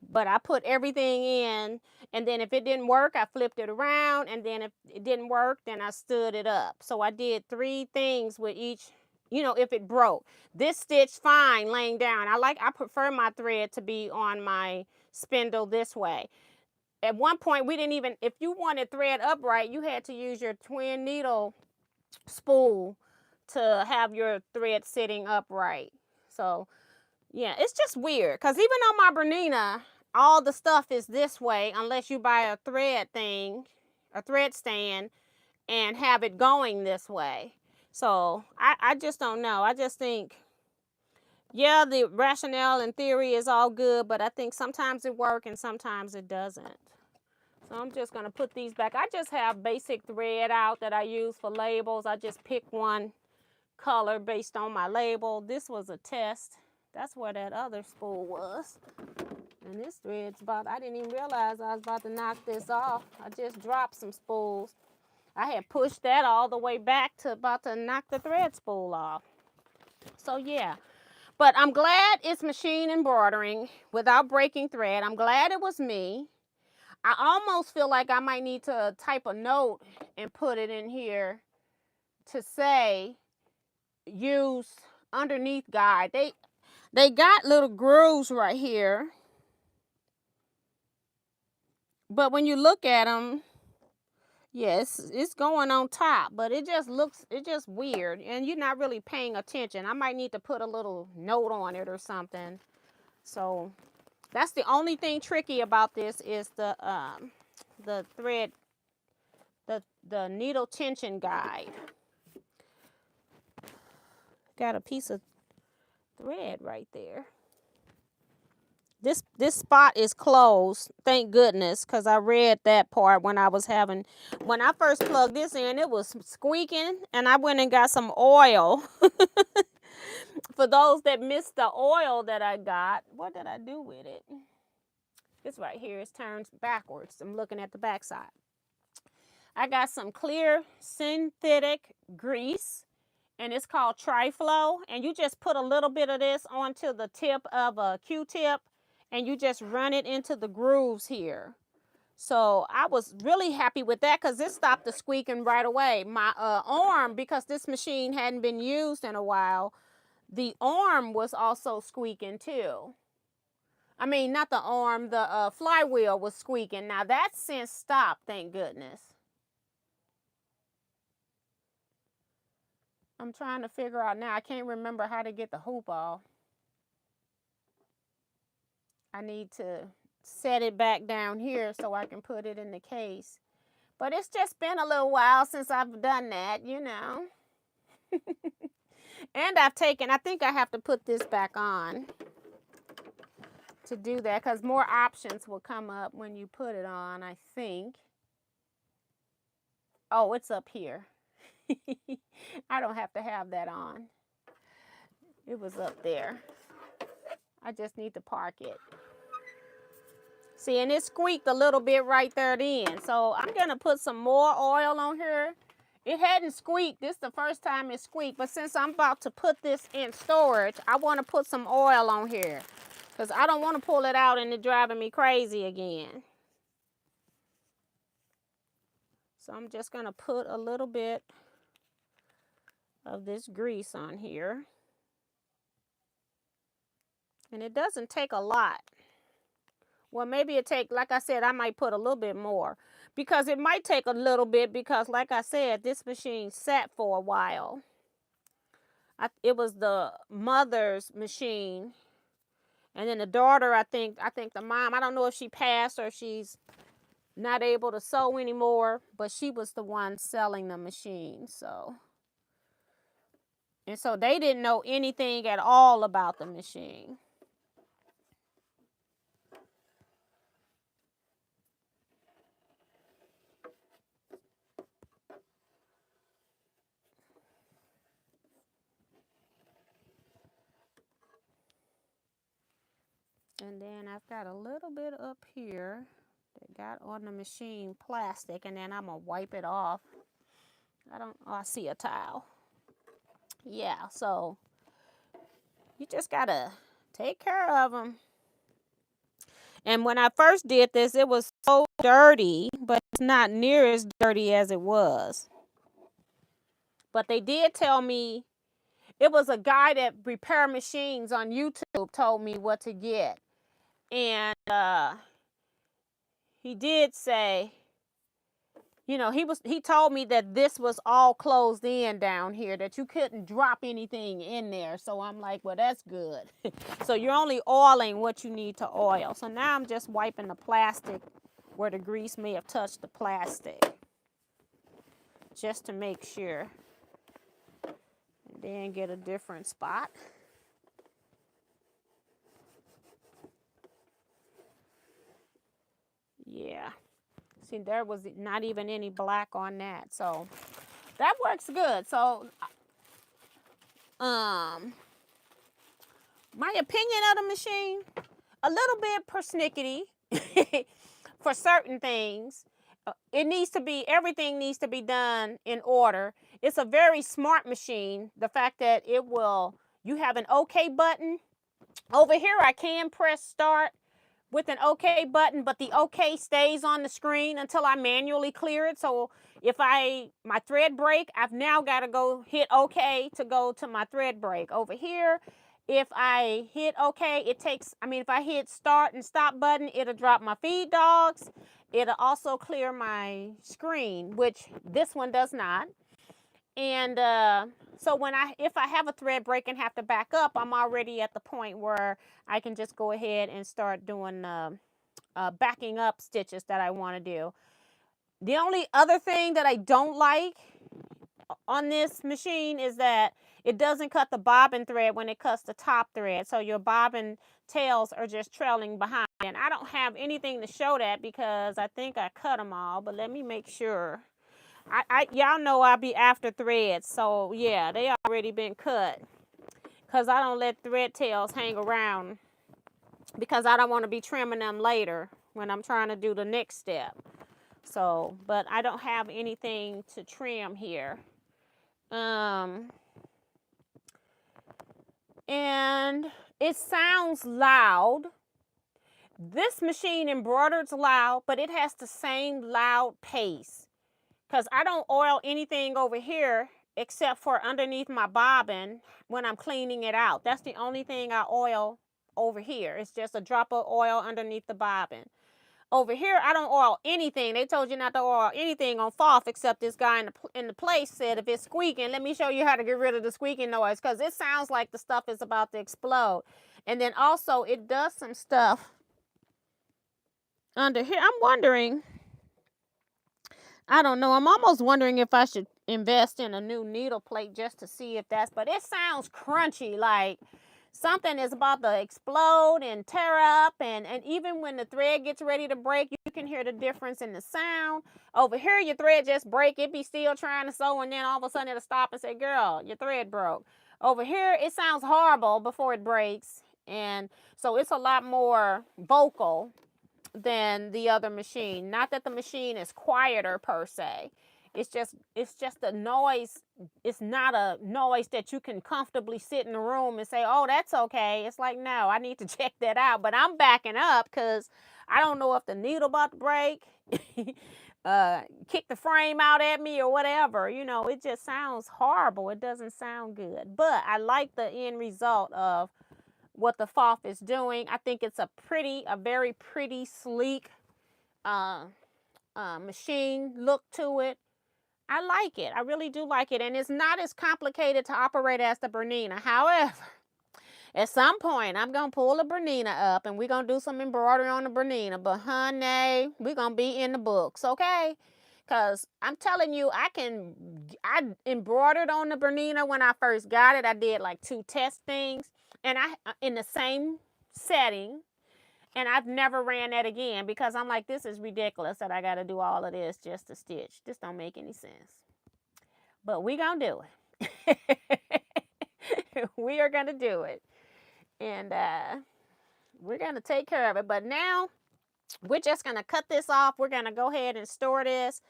But I put everything in, and then if it didn't work, I flipped it around, and then if it didn't work, then I stood it up. So I did 3 things with each, you know, if it broke. This stitched fine laying down. I prefer my thread to be on my spindle this way. At one point, we didn't even, if you wanted thread upright, you had to use your twin needle spool to have your thread sitting upright. So Yeah, it's just weird. Because even on my Bernina, all the stuff is this way unless you buy a thread thing, a thread stand, and have it going this way. So I just don't know. I just think, yeah, the rationale and theory is all good, but I think sometimes it works and sometimes it doesn't. So I'm just going to put these back. I just have basic thread out that I use for labels. I just pick one color based on my label. This was a test. That's where that other spool was. And this thread's about, I didn't even realize I was about to knock this off. I just dropped some spools. I had pushed that all the way back to about to knock the thread spool off. So yeah, but I'm glad it's machine embroidering without breaking thread. I'm glad it was me. I almost feel like I might need to type a note and put it in here to say use underneath guide. They got little grooves right here, but when you look at them, yes, it's going on top, but it just weird, and you're not really paying attention. I might need to put a little note on it or something. So that's the only thing tricky about this is the thread, the needle tension guide. Got a piece of thread right there. This spot is closed, thank goodness, because I read that part when I first plugged this in, it was squeaking, and I went and got some oil. For those that missed the oil that I got, what did I do with it? This right here is turned backwards. I'm looking at the back side. I got some clear synthetic grease, and it's called Triflow, and you just put a little bit of this onto the tip of a Q-tip, and you just run it into the grooves here. So I was really happy with that because this stopped the squeaking right away. My arm, because this machine hadn't been used in a while, the arm was also squeaking too. I mean, not the arm, the flywheel was squeaking. Now that's since stopped, thank goodness. I'm trying to figure out now. I can't remember how to get the hoop off. I need to set it back down here so I can put it in the case. But it's just been a little while since I've done that, you know. And I think I have to put this back on to do that because more options will come up when you put it on, I think. Oh, it's up here. I don't have to have that on. It was up there. I just need to park it. See, and it squeaked a little bit right there then. So I'm going to put some more oil on here. It hadn't squeaked. This is the first time it squeaked. But since I'm about to put this in storage, I want to put some oil on here. Because I don't want to pull it out and it driving me crazy again. So I'm just going to put a little bit of this grease on here. And it doesn't take a lot. Well, maybe it take, like I said, I might put a little bit more. Because it might take a little bit because, like I said, this machine sat for a while. It was the mother's machine. And then the daughter, I think the mom, I don't know if she passed or she's not able to sew anymore. But she was the one selling the machine, so. And so they didn't know anything at all about the machine. And then I've got a little bit up here that got on the machine plastic, and then I'm going to wipe it off. I see a towel. Yeah, so you just got to take care of them. And when I first did this, it was so dirty, but it's not near as dirty as it was. But they did tell me, it was a guy that repair machines on YouTube told me what to get. And he did say, you know, he told me that this was all closed in down here, that you couldn't drop anything in there. So I'm like, well, that's good. So you're only oiling what you need to oil. So now I'm just wiping the plastic where the grease may have touched the plastic, just to make sure. And then get a different spot. Yeah. See, there was not even any black on that. So that works good. So my opinion of the machine, a little bit persnickety for certain things. It needs to be, everything needs to be done in order. It's a very smart machine. The fact that it will, you have an OK button. Over here, I can press start with an OK button, but the OK stays on the screen until I manually clear it. So if my thread break, I've now got to go hit OK to go to my thread break. Over here, if I hit OK, it takes, if I hit start and stop button, it'll drop my feed dogs. It'll also clear my screen, which this one does not. And so if I have a thread break and have to back up, I'm already at the point where I can just go ahead and start doing backing up stitches that I want to do. The only other thing that I don't like on this machine is that it doesn't cut the bobbin thread when it cuts the top thread. So your bobbin tails are just trailing behind. And I don't have anything to show that because I think I cut them all, but let me make sure. Y'all know I'll be after threads, so yeah, they already been cut. Because I don't let thread tails hang around because I don't want to be trimming them later when I'm trying to do the next step. So, but I don't have anything to trim here. And it sounds loud. This machine embroiders loud, but it has the same loud pace. Because I don't oil anything over here except for underneath my bobbin when I'm cleaning it out. That's the only thing I oil over here. It's just a drop of oil underneath the bobbin. Over here, I don't oil anything. They told you not to oil anything on Pfaff except this guy in the place said if it's squeaking, let me show you how to get rid of the squeaking noise because it sounds like the stuff is about to explode. And then also it does some stuff under here. I'm wondering, I don't know. I'm almost wondering if I should invest in a new needle plate just to see if that's, but it sounds crunchy, like something is about to explode and tear up. And even when the thread gets ready to break, you can hear the difference in the sound. Over here, your thread just break. It be still trying to sew, and then all of a sudden it'll stop and say, girl, your thread broke. Over here, it sounds horrible before it breaks. And so it's a lot more vocal than the other machine. Not that the machine is quieter per se. It's just a noise. It's not a noise that you can comfortably sit in the room and say, oh, that's okay. It's like, no, I need to check that out. But I'm backing up because I don't know if the needle about to break, kick the frame out at me or whatever. You know, it just sounds horrible. It doesn't sound good. But I like the end result of what the Pfaff is doing. I think it's a very pretty, sleek machine look to it. I like it. I really do like it. And it's not as complicated to operate as the Bernina. However, at some point, I'm going to pull the Bernina up and we're going to do some embroidery on the Bernina. But honey, we're going to be in the books, okay? Because I'm telling you, I embroidered on the Bernina when I first got it. I did like 2 test things. And in the same setting, and I've never ran that again because I'm like, this is ridiculous that I got to do all of this just to stitch. This don't make any sense. But we gonna do it. We are gonna do it, and we're gonna take care of it. But now we're just gonna cut this off. We're gonna go ahead and store this.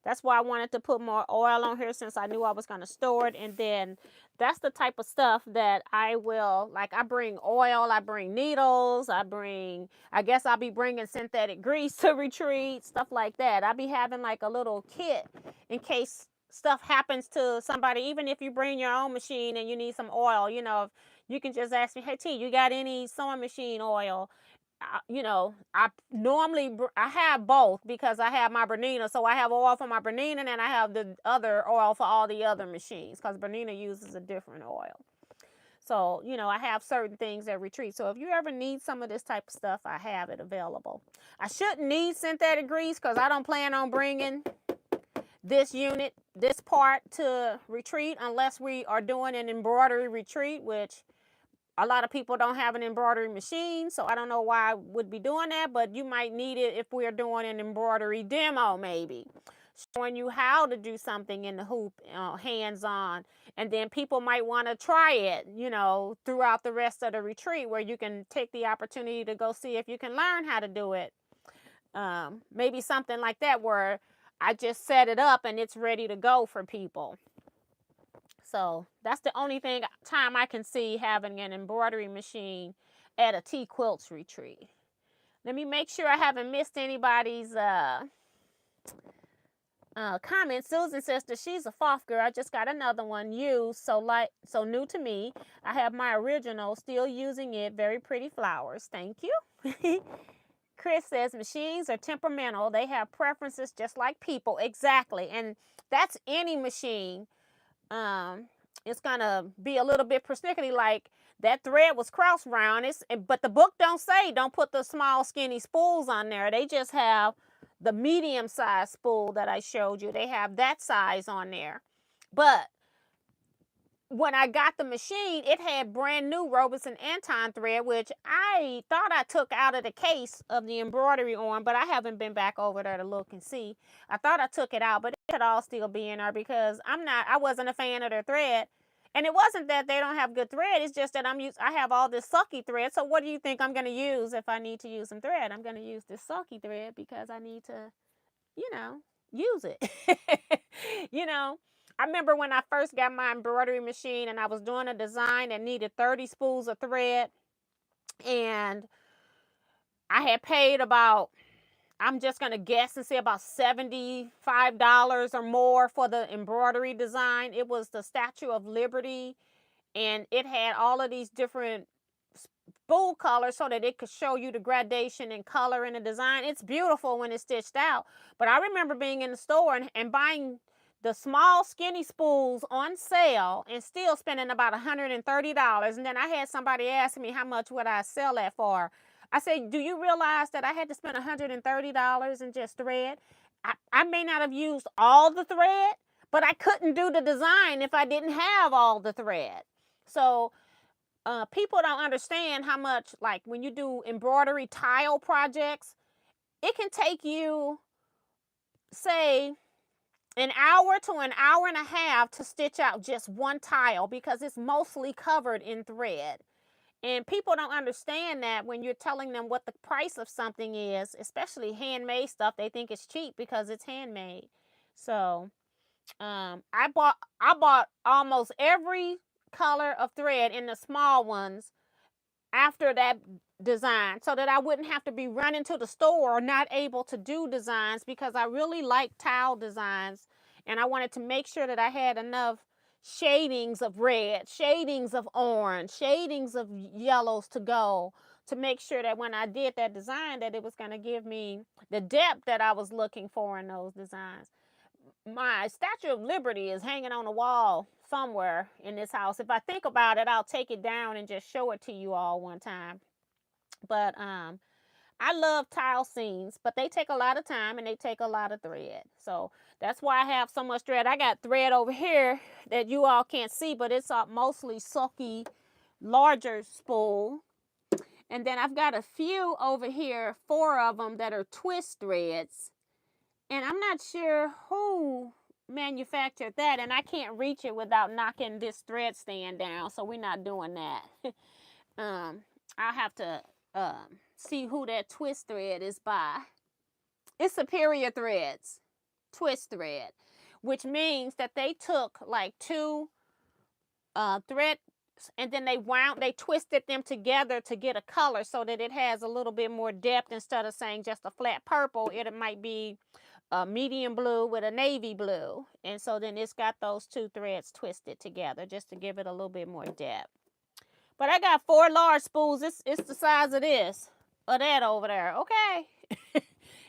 That's why I wanted to put more oil on here since I knew I was going to store it. And then that's the type of stuff that I will, like I bring oil, I bring needles, I guess I'll be bringing synthetic grease to retreat, stuff like that. I'll be having like a little kit in case stuff happens to somebody. Even if you bring your own machine and you need some oil, you know, you can just ask me, hey T, you got any sewing machine oil? you know, I normally, I have both because I have my Bernina. So I have oil for my Bernina and I have the other oil for all the other machines because Bernina uses a different oil. So, you know, I have certain things that retreat. So if you ever need some of this type of stuff, I have it available. I shouldn't need synthetic grease because I don't plan on bringing this unit, this part to retreat unless we are doing an embroidery retreat, which a lot of people don't have an embroidery machine, so I don't know why I would be doing that, but you might need it if we're doing an embroidery demo, maybe. Showing you how to do something in the hoop, hands-on. And then people might want to try it, you know, throughout the rest of the retreat where you can take the opportunity to go see if you can learn how to do it. Maybe something like that where I just set it up and it's ready to go for people. So that's the only time I can see having an embroidery machine at a Teaquilts retreat. Let me make sure I haven't missed anybody's comment. Susan says that she's a Pfaff girl. I just got another one used, so new to me. I have my original, still using it. Very pretty flowers. Thank you. Chris says machines are temperamental. They have preferences just like people. Exactly. And that's any machine. It's gonna be a little bit persnickety, like that thread was cross round. But the book don't say don't put the small skinny spools on there. They just have the medium size spool that I showed you. They have that size on there. But when I got the machine, it had brand new Robertson Anton thread, which I thought I took out of the case of the embroidery on, but I haven't been back over there to look and see. I thought I took it out, but it could all still be in there because I wasn't a fan of their thread. And it wasn't that they don't have good thread, it's just that I have all this sucky thread. So what do you think I'm going to use if I need to use some thread? I'm going to use this sucky thread because I need to, you know, use it. You know, I remember when I first got my embroidery machine and I was doing a design that needed 30 spools of thread, and I had paid about, I'm just going to guess and say about $75 or more for the embroidery design. It was the Statue of Liberty, and it had all of these different spool colors so that it could show you the gradation and color in the design. It's beautiful when it's stitched out. But I remember being in the store and buying the small skinny spools on sale and still spending about $130. And then I had somebody ask me how much would I sell that for. I said, do you realize that I had to spend $130 in just thread? I may not have used all the thread, but I couldn't do the design if I didn't have all the thread. So people don't understand how much, like when you do embroidery tile projects, it can take you, say, an hour to an hour and a half to stitch out just one tile because it's mostly covered in thread. And people don't understand that when you're telling them what the price of something is, especially handmade stuff. They think it's cheap because it's handmade. So I bought almost every color of thread in the small ones after that design so that I wouldn't have to be running to the store or not able to do designs because I really like tile designs and I wanted to make sure that I had enough shadings of red, shadings of orange, shadings of yellows to go to make sure that when I did that design that it was going to give me the depth that I was looking for in those designs. My Statue of Liberty is hanging on the wall somewhere in this house. If I think about it, I'll take it down and just show it to you all one time. But I love tile scenes, but they take a lot of time and they take a lot of thread. So that's why I have so much thread. I got thread over here that you all can't see, but it's mostly silky, larger spool. And then I've got a few over here, 4 of them that are twist threads. And I'm not sure who manufactured that, and I can't reach it without knocking this thread stand down, so we're not doing that. I'll have to see who that twist thread is by. It's Superior Threads, twist thread, which means that they took like 2 threads and then they twisted them together to get a color so that it has a little bit more depth. Instead of saying just a flat purple, it might be a medium blue with a navy blue. And so then it's got those 2 threads twisted together just to give it a little bit more depth. But I got 4 large spools. It's the size of this. of that over there, okay?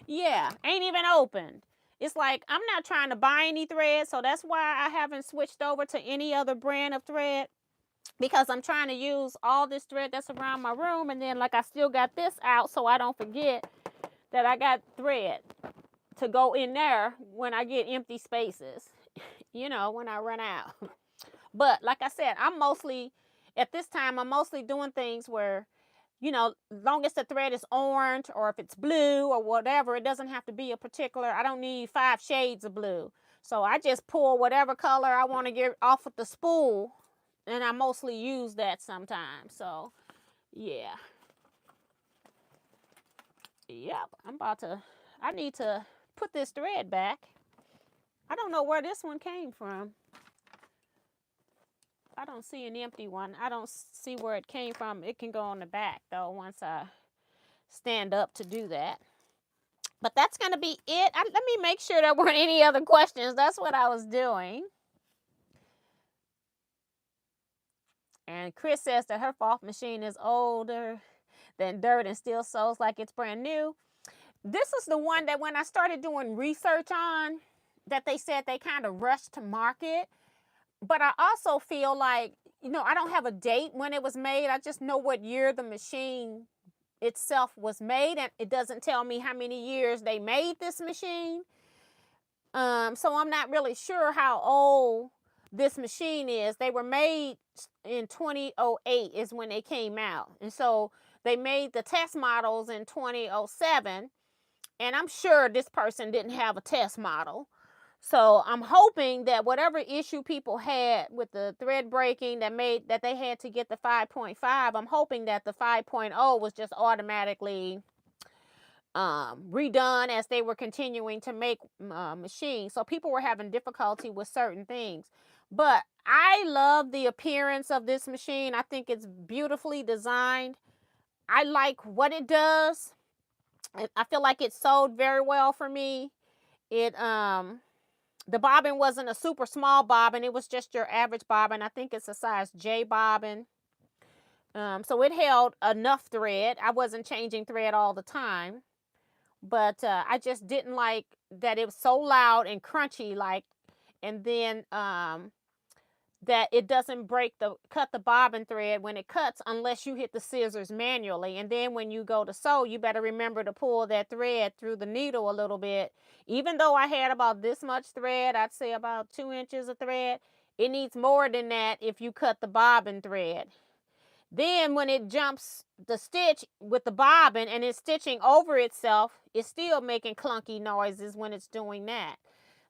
Yeah, ain't even opened. It's like I'm not trying to buy any thread, so that's why I haven't switched over to any other brand of thread, because I'm trying to use all this thread that's around my room, and then like I still got this out so I don't forget that I got thread to go in there when I get empty spaces, you know, when I run out. But like I said, at this time, I'm mostly doing things where, you know, long as the thread is orange or if it's blue or whatever, it doesn't have to be a particular, I don't need 5 shades of blue. So I just pull whatever color I want to get off of the spool, and I mostly use that sometimes. So, yeah. Yep, I need to put this thread back. I don't know where this one came from. I don't see an empty one. I don't see where it came from. It can go on the back, though, once I stand up to do that. But that's going to be it. Let me make sure there weren't any other questions. That's what I was doing. And Chris says that her Pfaff machine is older than dirt and still sews like it's brand new. This is the one that when I started doing research on, that they said they kind of rushed to market. But I also feel like, you know, I don't have a date when it was made. I just know what year the machine itself was made, and it doesn't tell me how many years they made this machine. So I'm not really sure how old this machine is. They were made in 2008 is when they came out. And so they made the test models in 2007. And I'm sure this person didn't have a test model. So I'm hoping that whatever issue people had with the thread breaking that they had to get the 5.5, I'm hoping that the 5.0 was just automatically redone as they were continuing to make machines. So people were having difficulty with certain things. But I love the appearance of this machine. I think it's beautifully designed. I like what it does. I feel like it sewed very well for me. The bobbin wasn't a super small bobbin. It was just your average bobbin. I think it's a size J bobbin. So it held enough thread. I wasn't changing thread all the time. But I just didn't like that it was so loud and crunchy, and then that it doesn't cut the bobbin thread when it cuts unless you hit the scissors manually. And then when you go to sew, you better remember to pull that thread through the needle a little bit. Even though I had about this much thread, I'd say about 2 inches of thread, it needs more than that if you cut the bobbin thread. Then when it jumps the stitch with the bobbin and it's stitching over itself, it's still making clunky noises when it's doing that.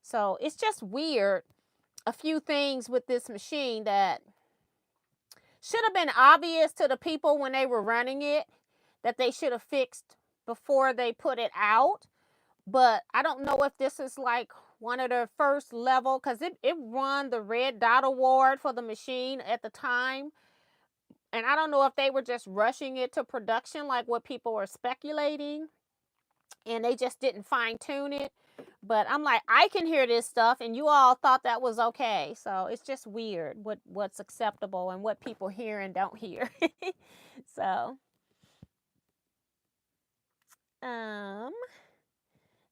So it's just weird. A few things with this machine that should have been obvious to the people when they were running it, that they should have fixed before they put it out. But I don't know if this is like one of their first level, because it won the Red Dot Award for the machine at the time. And I don't know if they were just rushing it to production like what people were speculating, and they just didn't fine tune it. But I'm like, I can hear this stuff, and you all thought that was okay. So it's just weird what's acceptable and what people hear and don't hear. So,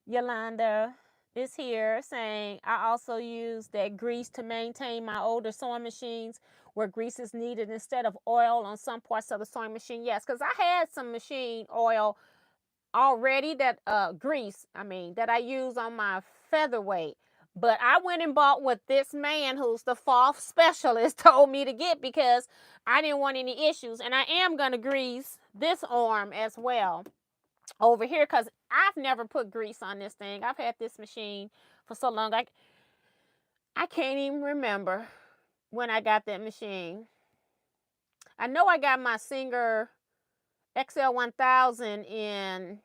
Yolanda is here saying, I also use that grease to maintain my older sewing machines where grease is needed instead of oil on some parts of the sewing machine. Yes, because I had some machine oil already, that that I use on my featherweight. But I went and bought what this man who's the Pfaff specialist told me to get, because I didn't want any issues. And I am going to grease this arm as well over here, because I've never put grease on this thing. I've had this machine for so long. I can't even remember when I got that machine. I know I got my Singer XL1000 in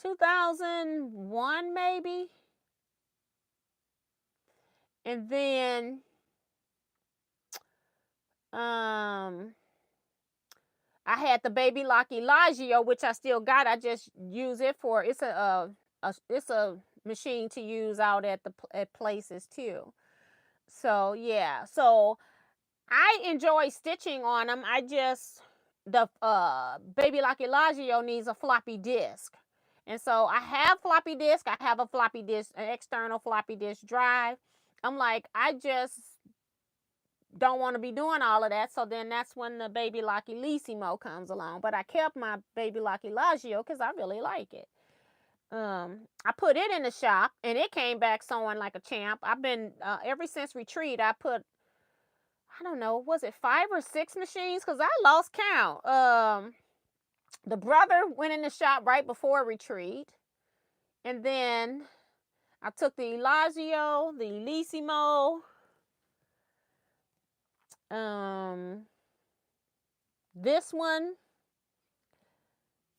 2001 maybe. And then I had the Baby Lock Elagio, which I still got. I just use it for, it's a machine to use out at places too. So yeah, so I enjoy stitching on them. I just the Baby Lock Elagio needs a floppy disk. And so I have floppy disk. I have a floppy disk, an external floppy disk drive. I'm like, I just don't want to be doing all of that. So then that's when the Baby Lock Elissimo comes along. But I kept my Baby Lock Elagio because I really like it. I put it in the shop and it came back sewing like a champ. I've been, ever since retreat, I put, I don't know, was it 5 or 6 machines? Because I lost count. The brother went in the shop right before retreat. And then I took the Elagio, the Elissimo, this one,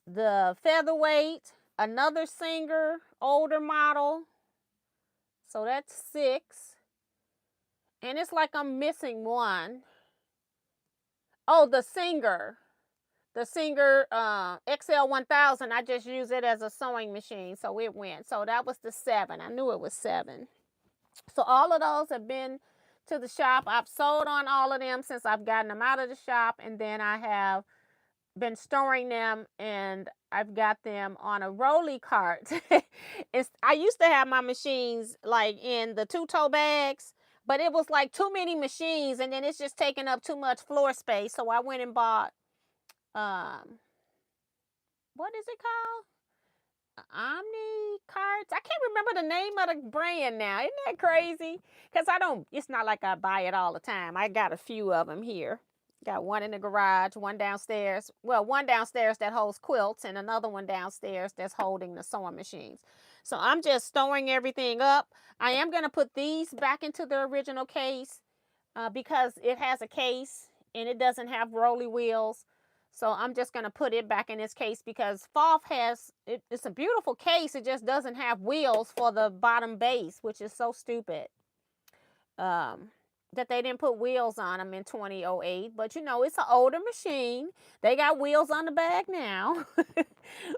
the Featherweight, another Singer, older model. So that's 6. And it's like I'm missing one. Oh, the Singer. The Singer XL1000, I just use it as a sewing machine. So it went. So that was the 7. I knew it was 7. So all of those have been to the shop. I've sold on all of them since I've gotten them out of the shop. And then I have been storing them and I've got them on a rolly cart. I used to have my machines like in the 2-toe bags, but it was like too many machines and then it's just taking up too much floor space. So I went and bought, what is it called? Omni carts. I can't remember the name of the brand now. Isn't that crazy? Because it's not like I buy it all the time. I got a few of them here. Got one in the garage, one downstairs. Well, one downstairs that holds quilts and another one downstairs that's holding the sewing machines. So I'm just storing everything up. I am going to put these back into the original case because it has a case and it doesn't have rolly wheels. So I'm just going to put it back in this case because Pfaff has, it's a beautiful case. It just doesn't have wheels for the bottom base, which is so stupid. That they didn't put wheels on them in 2008. But you know, it's an older machine. They got wheels on the bag now.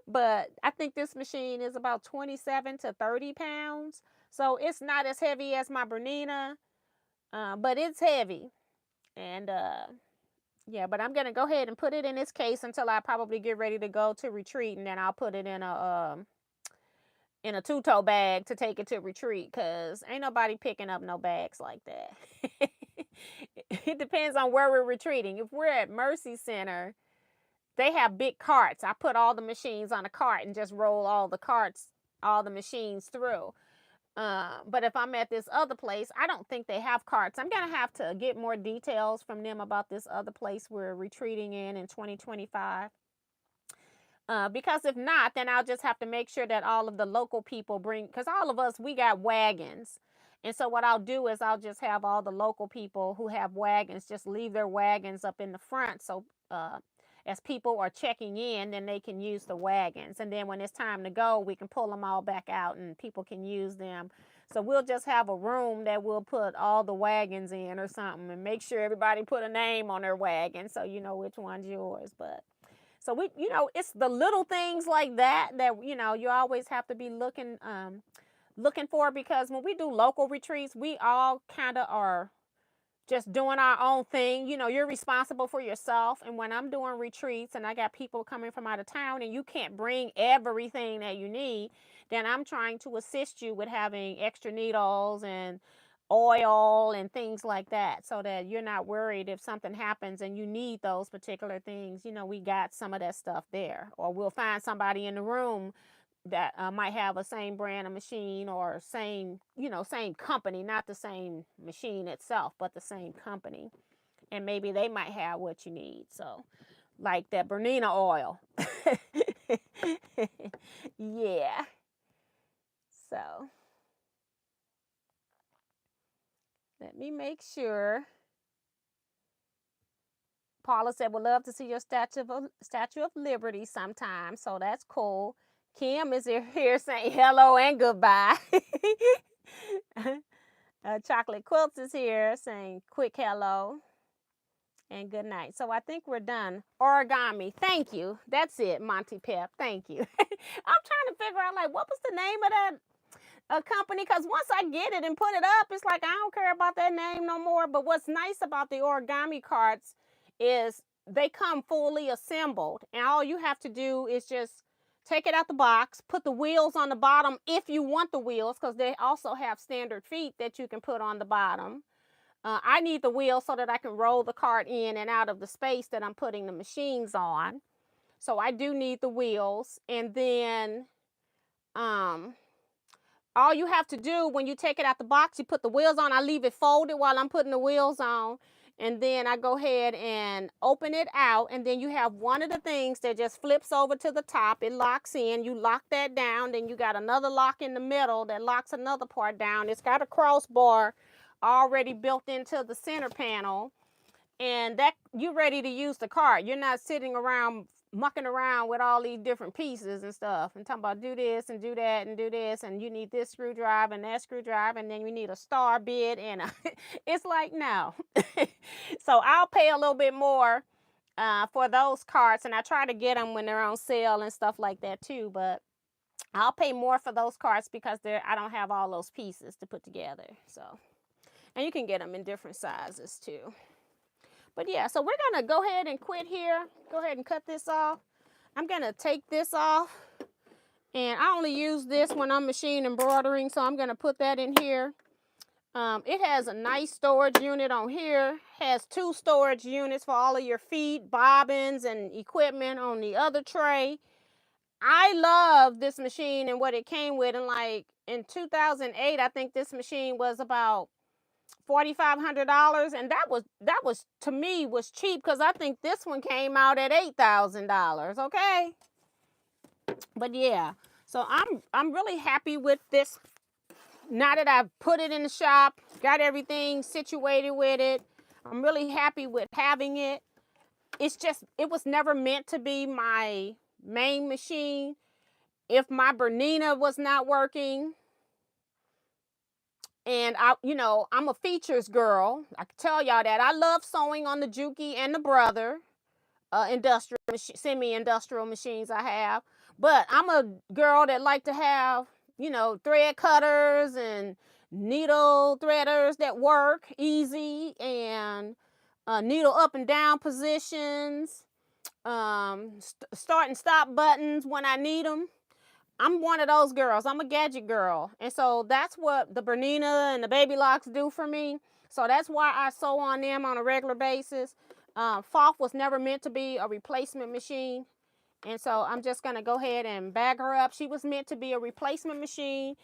But I think this machine is about 27 to 30 pounds. So it's not as heavy as my Bernina, but it's heavy. And yeah, but I'm going to go ahead and put it in this case until I probably get ready to go to retreat. And then I'll put it in a 2-toe bag to take it to retreat because ain't nobody picking up no bags like that. It depends on where we're retreating. If we're at Mercy Center, they have big carts. I put all the machines on a cart and just roll all the machines through. But if I'm at this other place, I don't think they have carts. I'm going to have to get more details from them about this other place we're retreating in 2025. Because if not, then I'll just have to make sure that all of the local people because all of us, we got wagons. And so what I'll do is I'll just have all the local people who have wagons just leave their wagons up in the front. So as people are checking in, then they can use the wagons. And then when it's time to go, we can pull them all back out and people can use them. So we'll just have a room that we'll put all the wagons in or something and make sure everybody put a name on their wagon so you know which one's yours. But so it's the little things like that you always have to be looking for, because when we do local retreats, we all kind of are just doing our own thing. You're responsible for yourself. And when I'm doing retreats and I got people coming from out of town and you can't bring everything that you need, then I'm trying to assist you with having extra needles and oil and things like that so that you're not worried if something happens and you need those particular things. We got some of that stuff there, or we'll find somebody in the room that might have a same brand of machine or same company, not the same machine itself, but the same company. And maybe they might have what you need. So like that Bernina oil. Yeah. So let me make sure. Paula said, would love to see your Statue of Liberty sometime. So that's cool. Kim is here saying hello and goodbye. Chocolate Quilts is here saying quick hello and good night. So I think we're done. Origami. Thank you. That's it, Monty Pep. Thank you. I'm trying to figure out, like, what was the name of that company? Because once I get it and put it up, it's like I don't care about that name no more. But what's nice about the origami carts is they come fully assembled, and all you have to do is just take it out the box, put the wheels on the bottom if you want the wheels, because they also have standard feet that you can put on the bottom. I need the wheels so that I can roll the cart in and out of the space that I'm putting the machines on. So I do need the wheels. And then all you have to do when you take it out the box, you put the wheels on. I leave it folded while I'm putting the wheels on. And then I go ahead and open it out. And then you have one of the things that just flips over to the top. It locks in. You lock that down. Then you got another lock in the middle that locks another part down. It's got a crossbar already built into the center panel. And that you're ready to use the cart. You're not sitting around mucking around with all these different pieces and stuff and talking about do this and do that and do this, and you need this screwdriver and that screwdriver, and then you need a star bit, and it's like, no. So I'll pay a little bit more for those carts, and I try to get them when they're on sale and stuff like that too, but I'll pay more for those carts because I don't have all those pieces to put together. So, and you can get them in different sizes too. But yeah, so we're going to go ahead and quit here. Go ahead and cut this off. I'm going to take this off. And I only use this when I'm machine embroidering, so I'm going to put that in here. It has a nice storage unit on here. Has 2 storage units for all of your feet, bobbins, and equipment on the other tray. I love this machine and what it came with. And like in 2008, I think this machine was about $4,500, and that was to me was cheap, because I think this one came out at $8,000. Okay, but yeah, so I'm really happy with this. Now that I've put it in the shop, got everything situated with it, I'm really happy with having it. It's just, it was never meant to be my main machine. If my Bernina was not working, and I'm a features girl. I can tell y'all that. I love sewing on the Juki and the Brother semi-industrial machines I have. But I'm a girl that like to have, thread cutters and needle threaders that work easy, and needle up and down positions, start and stop buttons when I need them. I'm one of those girls. I'm a gadget girl. And so that's what the Bernina and the Baby Locks do for me. So that's why I sew on them on a regular basis. Pfaff was never meant to be a replacement machine. And so I'm just going to go ahead and bag her up. She was meant to be a replacement machine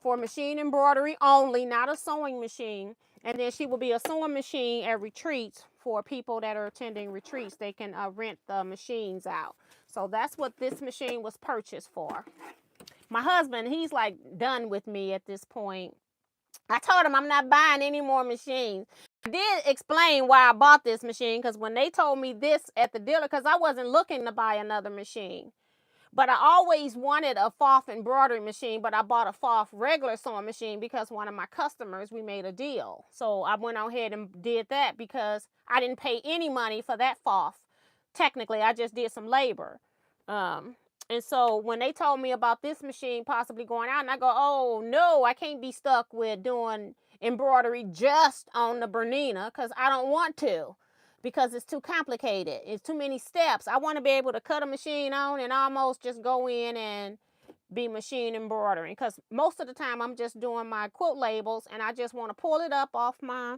for machine embroidery only, not a sewing machine. And then she will be a sewing machine at retreats for people that are attending retreats. They can rent the machines out. So that's what this machine was purchased for. My husband, he's like done with me at this point. I told him I'm not buying any more machines. I did explain why I bought this machine, because when they told me this at the dealer, because I wasn't looking to buy another machine. But I always wanted a Pfaff embroidery machine, but I bought a Pfaff regular sewing machine because one of my customers, we made a deal. So I went ahead and did that because I didn't pay any money for that Pfaff. Technically, I just did some labor. And so when they told me about this machine possibly going out, and I go, oh no, I can't be stuck with doing embroidery just on the Bernina, because I don't want to, because it's too complicated. It's too many steps. I want to be able to cut a machine on and almost just go in and be machine embroidering, because most of the time I'm just doing my quilt labels, and I just want to pull it up off my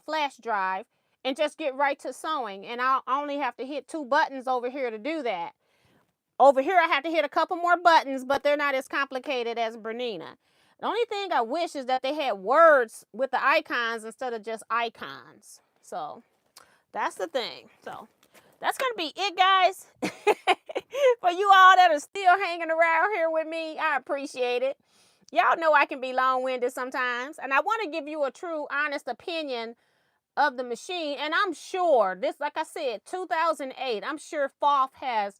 flash drive and just get right to sewing. And I only have to hit 2 buttons over here to do that. Over here I have to hit a couple more buttons, but they're not as complicated as Bernina. The only thing I wish is that they had words with the icons instead of just icons. So that's the thing. So that's going to be it, guys. For you all that are still hanging around here with me, I appreciate it. Y'all know I can be long-winded sometimes, and I want to give you a true, honest opinion of the machine. And I'm sure this, like I said, 2008, I'm sure Pfaff has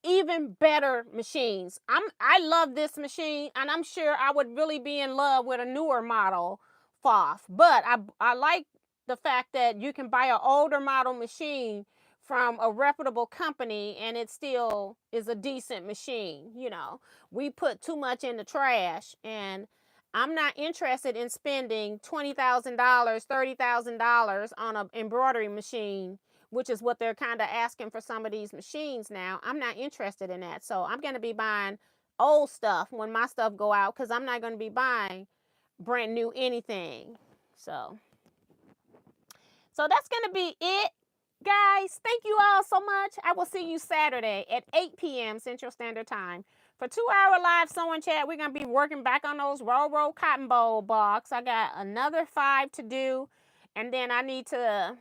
even better machines. I love this machine, and I'm sure I would really be in love with a newer model Pfaff. But I like the fact that you can buy an older model machine from a reputable company, and it still is a decent machine. We put too much in the trash, and I'm not interested in spending $20,000, $30,000 on an embroidery machine, which is what they're kind of asking for some of these machines now. I'm not interested in that. So I'm going to be buying old stuff when my stuff go out, because I'm not going to be buying brand new anything. So that's going to be it, guys. Thank you all so much. I will see you Saturday at 8 p.m. Central Standard Time for 2-hour live sewing chat. We're going to be working back on those roll cotton ball blocks. I got another 5 to do, and then I need to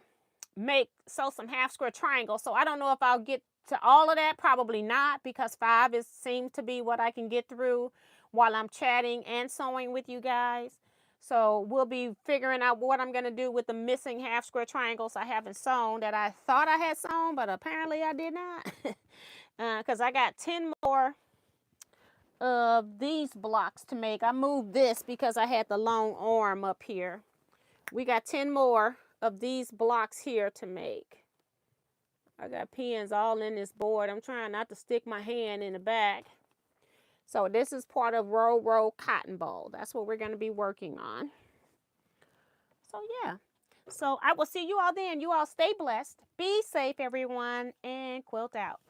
sew some half square triangles. So I don't know if I'll get to all of that. Probably not, because 5 seems to be what I can get through while I'm chatting and sewing with you guys. So we'll be figuring out what I'm going to do with the missing half square triangles I haven't sewn, that I thought I had sewn, but apparently I did not. Because I got 10 more of these blocks to make. I moved this because I had the long arm up here. We got 10 more of these blocks here to make. I got pins all in this board. I'm trying not to stick my hand in the back. So this is part of roll cotton ball. That's what we're going to be working on. So yeah. So I will see you all then. You all stay blessed. Be safe, everyone, and quilt out.